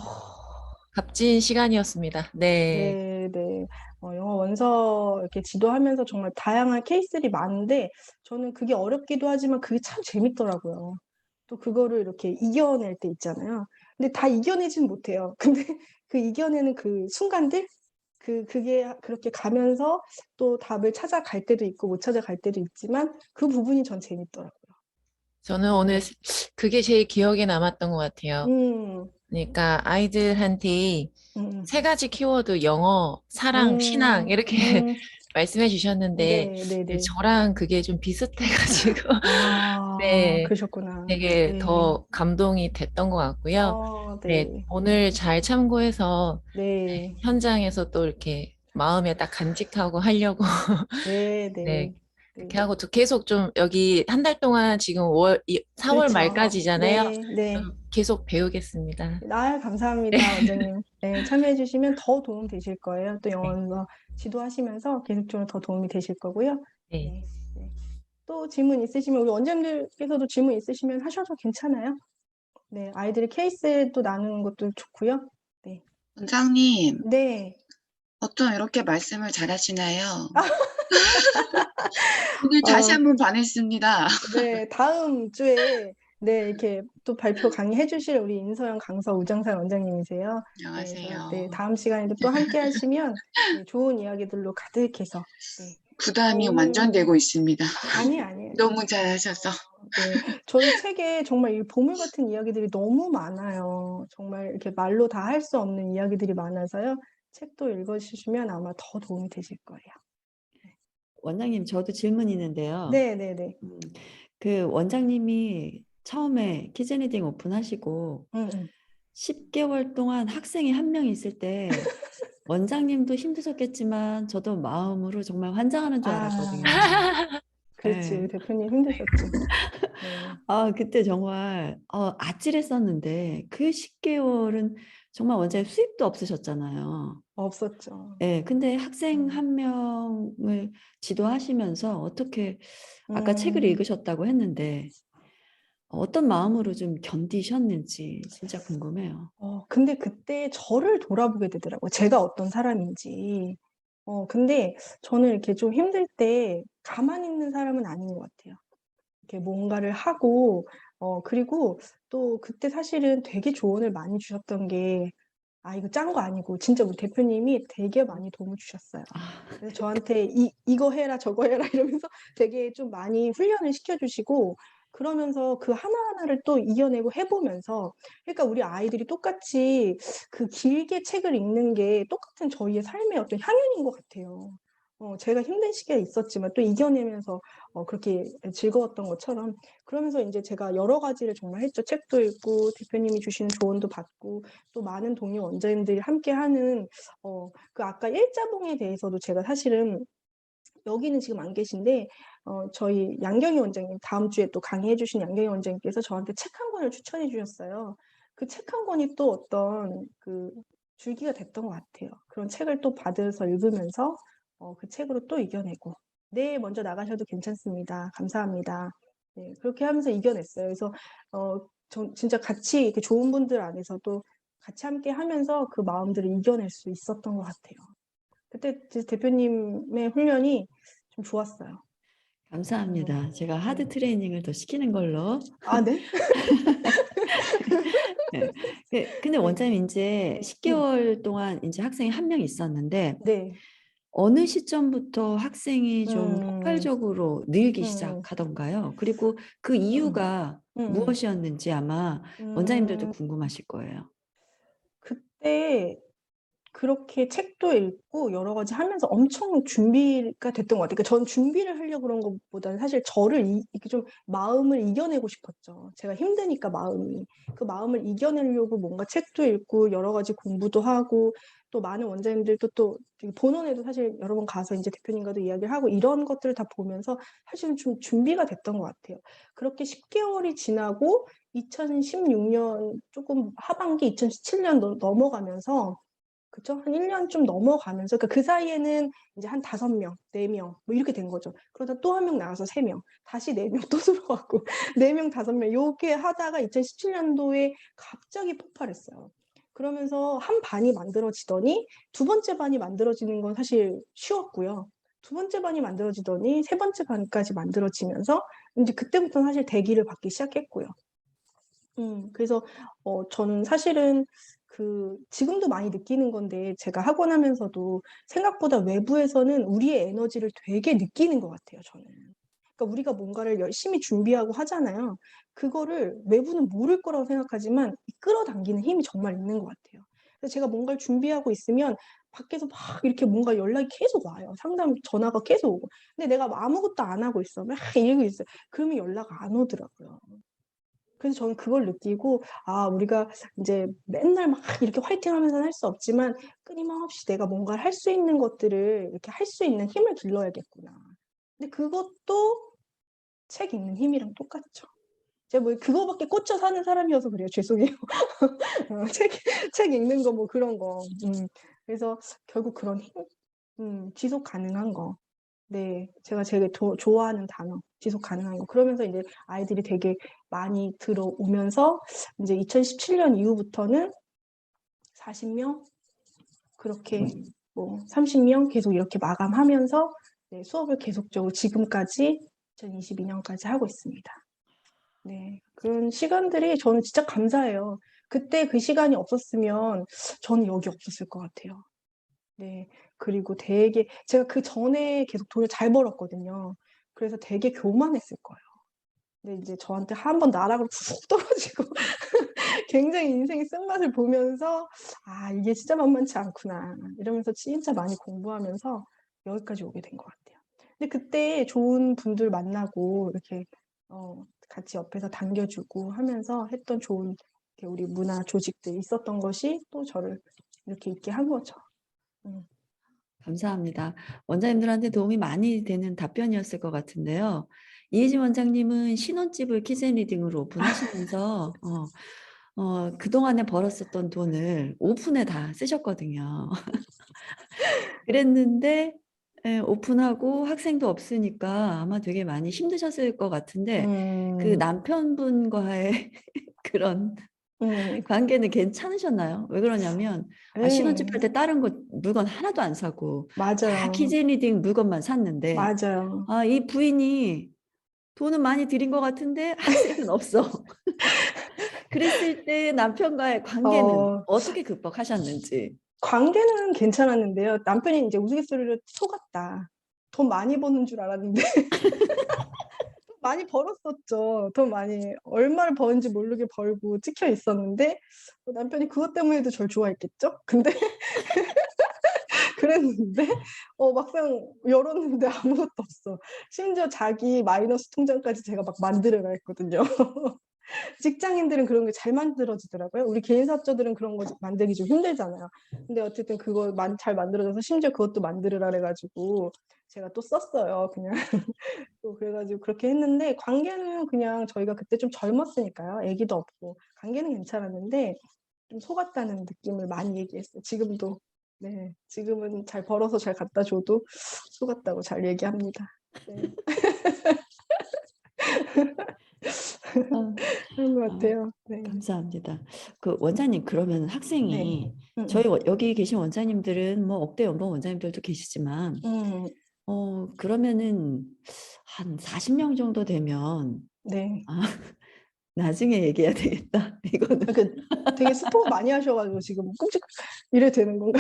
D: 값진 시간이었습니다. 네.
A: 네, 네. 영어 원서 이렇게 지도하면서 정말 다양한 케이스들이 많은데, 저는 그게 어렵기도 하지만 그게 참 재밌더라고요. 또 그거를 이렇게 이겨낼 때 있잖아요. 근데 다 이겨내진 못해요. 근데 그 이겨내는 그 순간들? 그게 그렇게 가면서 또 답을 찾아갈 때도 있고 못 찾아갈 때도 있지만 그 부분이 전 재밌더라고요.
D: 저는 오늘
A: 네.
D: 그게 제일 기억에 남았던 것 같아요.
A: 음,
D: 그러니까 아이들한테
A: 음,
D: 세 가지 키워드, 영어, 사랑, 신앙,
A: 음,
D: 이렇게
A: 음,
D: 말씀해 주셨는데,
A: 네, 네,
D: 네,
A: 네.
D: 저랑 그게 좀 비슷해가지고, 네,
A: 그러셨구나.
D: 되게
A: 네.
D: 더 감동이 됐던 것 같고요. 네,
A: 네,
D: 오늘 잘 참고해서
A: 네,
D: 현장에서 또 이렇게 마음에 딱 간직하고 하려고,
A: 네,
D: 네,
A: 네,
D: 그렇게
A: 네.
D: 하고 또 계속 좀 여기 한 달 동안 지금 4월
A: 그렇죠.
D: 말까지잖아요.
A: 네, 네.
D: 계속 배우겠습니다. 네,
A: 감사합니다, 원장님. 네, 참여해주시면 더 도움 되실 거예요. 또 영어 지도하시면서 계속적으로 더 도움이 되실 거고요.
D: 네.
A: 네, 네. 또 질문 있으시면 우리 원장님들께서도 질문 있으시면 하셔도 괜찮아요. 네, 아이들의 케이스도 나누는 것도 좋고요. 네,
E: 원장님,
A: 네,
E: 어쩜 이렇게 말씀을 잘하시나요? 오늘 다시
A: 어,
E: 한번 반했습니다.
A: 네, 다음 주에 네, 이렇게 또 발표 강의해 주실 우리 인서영 강서 우정산 원장님이세요. 네, 그래서 네,
E: 안녕하세요.
A: 다음 시간에도 또 함께 하시면 네, 좋은 이야기들로 가득해서 네.
E: 부담이
A: 오늘
E: 완전 되고 있습니다.
A: 아니에요.
E: 너무 잘하셔서.
A: 네, 저희 책에 정말 이 보물 같은 이야기들이 너무 많아요. 정말 이렇게 말로 다 할 수 없는 이야기들이 많아서요. 책도 읽어주시면 아마 더 도움이 되실 거예요.
F: 원장님, 저도 질문이 있는데요.
A: 네, 네, 네.
F: 그 원장님이 처음에 키즈니딩 오픈하시고
A: 응, 응.
F: 10개월 동안 학생이 한 명 있을 때 원장님도 힘드셨겠지만 저도 마음으로 정말 환장하는 줄 알았거든요.
A: 그렇지.
F: 네.
A: 우리 대표님 힘드셨죠. 네.
F: 그때 정말 아찔했었는데 그 10개월은 정말 원장님 수입도 없으셨잖아요.
A: 없었죠.
F: 네, 근데 학생
A: 음,
F: 한 명을 지도하시면서 어떻게 아까 책을
A: 음,
F: 읽으셨다고 했는데 어떤 마음으로 좀 견디셨는지 진짜 궁금해요.
A: 근데 그때 저를 돌아보게 되더라고요. 제가 어떤 사람인지. 근데 저는 이렇게 좀 힘들 때 가만히 있는 사람은 아닌 것 같아요. 이렇게 뭔가를 하고, 그리고 또 그때 사실은 되게 조언을 많이 주셨던 게, 이거 짠 거 아니고, 진짜 우리 대표님이 되게 많이 도움을 주셨어요.
F: 아,
A: 그래서 저한테 이거 해라, 저거 해라 이러면서 되게 좀 많이 훈련을 시켜주시고, 그러면서 그 하나하나를 또 이겨내고 해보면서, 그러니까 우리 아이들이 똑같이 그 길게 책을 읽는 게 똑같은 저희의 삶의 어떤 향연인 것 같아요. 제가 힘든 시기가 있었지만 또 이겨내면서 그렇게 즐거웠던 것처럼 그러면서 이제 제가 여러 가지를 정말 했죠. 책도 읽고 대표님이 주시는 조언도 받고 또 많은 동료 원장님들이 함께하는 그 아까 일자봉에 대해서도 제가 사실은 여기는 지금 안 계신데 저희 양경희 원장님 다음 주에 또 강의해 주신 양경희 원장님께서 저한테 책 한 권을 추천해 주셨어요. 그 책 한 권이 또 어떤 그 줄기가 됐던 것 같아요. 그런 책을 또 받아서 읽으면서 그 책으로 또 이겨내고 네, 먼저 나가셔도 괜찮습니다. 감사합니다. 네, 그렇게 하면서 이겨냈어요. 그래서 진짜 같이 이렇게 좋은 분들 안에서도 같이 함께 하면서 그 마음들을 이겨낼 수 있었던 것 같아요. 그때 대표님의 훈련이 좀 좋았어요.
F: 감사합니다. 제가 하드
A: 네.
F: 트레이닝을 더 시키는 걸로.
A: 네?
F: 네. 근데
A: 네.
F: 원장님 이제 10개월 동안 이제 학생이 한 명 있었는데
A: 네.
F: 어느 시점부터 학생이 좀
A: 음,
F: 폭발적으로 늘기
A: 음,
F: 시작하던가요? 그리고 그
A: 음,
F: 이유가
A: 음,
F: 무엇이었는지 아마 원장님들도
A: 음.
F: 궁금하실 거예요.
A: 그때 그렇게 책도 읽고 여러 가지 하면서 엄청 준비가 됐던 것 같아요. 그러니까 전 준비를 하려고 그런 것보다는 사실 저를 이렇게 좀 마음을 이겨내고 싶었죠. 제가 힘드니까 마음이. 그 마음을 이겨내려고 뭔가 책도 읽고 여러 가지 공부도 하고 또 많은 원장님들도 또 본원에도 사실 여러 번 가서 이제 대표님과도 이야기를 하고 이런 것들을 다 보면서 사실은 좀 준비가 됐던 것 같아요. 그렇게 10개월이 지나고 2016년 조금 하반기 2017년 넘어가면서 그쵸? 한 1년 좀 넘어가면서 그 사이에는 이제 한 5명, 4명 뭐 이렇게 된 거죠. 그러다 또 한 명 나와서 3명, 다시 4명 또 들어왔고 4명, 5명 요렇게 하다가 2017년도에 갑자기 폭발했어요. 그러면서 한 반이 만들어지더니 두 번째 반이 만들어지는 건 사실 쉬웠고요. 두 번째 반이 만들어지더니 세 번째 반까지 만들어지면서 이제 그때부터 사실 대기를 받기 시작했고요. 그래서 저는 사실은 지금도 많이 느끼는 건데 제가 하고 나면서도 생각보다 외부에서는 우리의 에너지를 되게 느끼는 것 같아요, 저는. 그러니까 우리가 뭔가를 열심히 준비하고 하잖아요. 그거를 외부는 모를 거라고 생각하지만 끌어당기는 힘이 정말 있는 것 같아요. 그래서 제가 뭔가를 준비하고 있으면 밖에서 막 이렇게 뭔가 연락이 계속 와요. 상담 전화가 계속 오고. 근데 내가 아무것도 안 하고 있어. 막 이러고 있어요. 그러면 연락 안 오더라고요. 그래서 저는 그걸 느끼고, 우리가 이제 맨날 막 이렇게 화이팅 하면서는 할 수 없지만, 끊임없이 내가 뭔가를 할 수 있는 것들을 이렇게 할 수 있는 힘을 길러야겠구나. 근데 그것도 책 읽는 힘이랑 똑같죠. 제가 뭐 그거밖에 꽂혀 사는 사람이어서 그래요. 죄송해요. 책 읽는 거 뭐 그런 거. 그래서 결국 그런 힘, 지속 가능한 거. 네, 제가 되게 좋아하는 단어, 지속 가능한 거. 그러면서 이제 아이들이 되게 많이 들어오면서 이제 2017년 이후부터는 40명 그렇게 뭐 30명 계속 이렇게 마감하면서 네, 수업을 계속적으로 지금까지 2022년까지 하고 있습니다. 네, 그런 시간들이 저는 진짜 감사해요. 그때 그 시간이 없었으면 저는 여기 없었을 것 같아요. 네. 그리고 되게 제가 그 전에 계속 돈을 잘 벌었거든요. 그래서 되게 교만했을 거예요. 근데 이제 저한테 한 번 나락으로 푹 떨어지고 굉장히 인생의 쓴맛을 보면서 이게 진짜 만만치 않구나. 이러면서 진짜 많이 공부하면서 여기까지 오게 된 것 같아요. 근데 그때 좋은 분들 만나고 이렇게 같이 옆에서 당겨주고 하면서 했던 좋은 우리 문화 조직들이 있었던 것이 또 저를 이렇게 있게 한 거죠.
F: 감사합니다. 원장님들한테 도움이 많이 되는 답변이었을 것 같은데요. 이혜진 원장님은 신혼집을 키즈앤리딩으로 오픈하시면서 그동안에 벌었었던 돈을 오픈에 다 쓰셨거든요. 그랬는데 오픈하고 학생도 없으니까 아마 되게 많이 힘드셨을 것 같은데 그 남편분과의 그런 관계는 괜찮으셨나요? 왜 그러냐면 신혼집 할 때 다른 거 물건 하나도 안 사고 다
A: 맞아요.
F: 키즈앤리딩 물건만 샀는데
A: 맞아요.
F: 이 부인이 돈은 많이 들인 것 같은데 학생은 없어. 그랬을 때 남편과의 관계는 어떻게 극복하셨는지.
A: 관계는 괜찮았는데요. 남편이 이제 우스갯소리로 속았다. 돈 많이 버는 줄 알았는데 많이 벌었었죠. 돈 많이 얼마를 버는지 모르게 벌고 찍혀 있었는데 남편이 그것 때문에도 절 좋아했겠죠? 근데 그랬는데 막상 열었는데 아무것도 없어. 심지어 자기 마이너스 통장까지 제가 막 만들어라 했거든요. 직장인들은 그런 게 잘 만들어지더라고요. 우리 개인 사업자들은 그런 거 만들기 좀 힘들잖아요. 근데 어쨌든 그거 잘 만들어져서 심지어 그것도 만들으라 그래가지고 제가 또 썼어요. 그냥 또 그래가지고 그렇게 했는데 관계는 그냥 저희가 그때 좀 젊었으니까요. 애기도 없고 관계는 괜찮았는데 좀 속았다는 느낌을 많이 얘기했어요. 지금도 네, 지금은 잘 벌어서 잘 갖다 줘도 속았다고 잘 얘기합니다. 네. 그런 것 같아요. 네.
F: 감사합니다. 그 원장님 그러면
A: 네.
F: 학생이 저희 여기 계신 원장님들은 뭐 억대 연봉 원장님들도 계시지만 그러면은 한 40명 정도 되면
A: 네.
F: 나중에 얘기해야 되겠다. 이거는
A: 되게 스포 많이 하셔가지고 지금 끔찍 이래 되는 건가?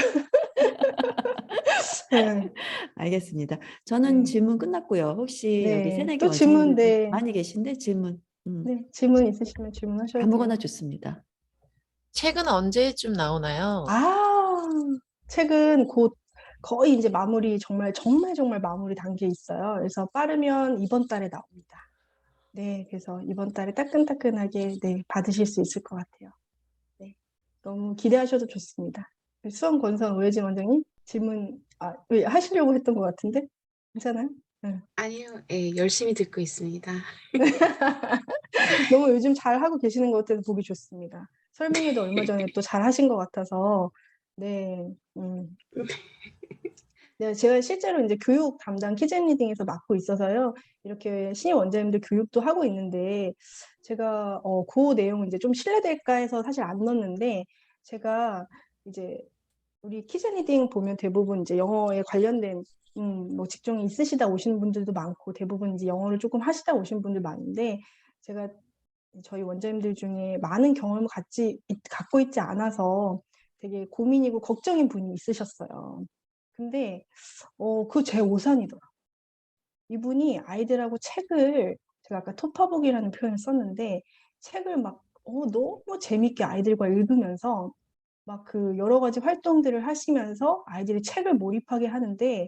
A: 네.
F: 알겠습니다. 저는
A: 네.
F: 질문 끝났고요. 혹시 여기
A: 네.
F: 새내기
A: 또 질문,
F: 원장님들
A: 네.
F: 많이 계신데 질문
A: 네. 질문 있으시면 질문하셔도
F: 아무거나
A: 돼요.
F: 좋습니다.
D: 책은 언제쯤 나오나요?
A: 책은 곧 거의 이제 마무리 정말 마무리 단계에 있어요. 그래서 빠르면 이번 달에 나옵니다. 네, 그래서 이번 달에 따끈따끈하게 네, 받으실 수 있을 것 같아요. 네, 너무 기대하셔도 좋습니다. 수원 권선 오혜진 원장님 질문 왜 하시려고 했던 것 같은데 괜찮아요? 네.
G: 아니요, 예, 열심히 듣고 있습니다.
A: 너무 요즘 잘 하고 계시는 것 같아서 보기 좋습니다. 설명회도 얼마 전에 또 잘 하신 것 같아서 네, 네, 제가 실제로 이제 교육 담당 키젠 리딩에서 맡고 있어서요. 이렇게 신입 원장님들 교육도 하고 있는데 제가 그 내용은 이제 좀 신뢰될까 해서 사실 안 넣었는데 제가 이제 우리 키젠 리딩 보면 대부분 이제 영어에 관련된 뭐 직종이 있으시다 오시는 분들도 많고 대부분 이제 영어를 조금 하시다 오신 분들 많은데 제가 저희 원장님들 중에 많은 경험을 갖고 있지 않아서 되게 고민이고 걱정인 분이 있으셨어요. 근데 그 제 오산이더라고요. 이분이 아이들하고 책을 제가 아까 토파보기라는 표현을 썼는데 책을 막 너무 재밌게 아이들과 읽으면서 막 그 여러 가지 활동들을 하시면서 아이들이 책을 몰입하게 하는데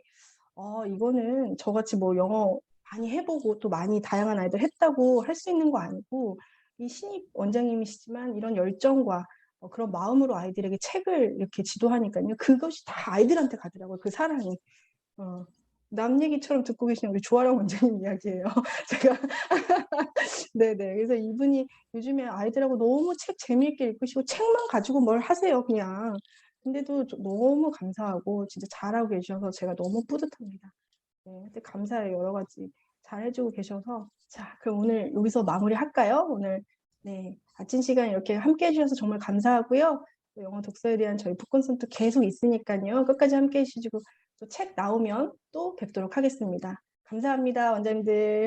A: 이거는 저같이 뭐 영어 많이 해보고 또 많이 다양한 아이들 했다고 할 수 있는 거 아니고 이 신입 원장님이시지만 이런 열정과 그런 마음으로 아이들에게 책을 이렇게 지도하니까요. 그것이 다 아이들한테 가더라고요. 그 사랑이. 남 얘기처럼 듣고 계시는 우리 조아령 원장님 이야기예요. 제가 네네. 그래서 이분이 요즘에 아이들하고 너무 책 재미있게 읽으시고 책만 가지고 뭘 하세요, 그냥. 근데도 너무 감사하고 진짜 잘하고 계셔서 제가 너무 뿌듯합니다. 네, 하여튼 감사해요. 여러 가지 잘해주고 계셔서. 자, 그럼 오늘 여기서 마무리할까요? 오늘 네, 아침 시간 이렇게 함께 해주셔서 정말 감사하고요. 또 영어 독서에 대한 저희 북콘서트 계속 있으니까요. 끝까지 함께 해주시고 또 책 나오면 또 뵙도록 하겠습니다. 감사합니다, 원장님들.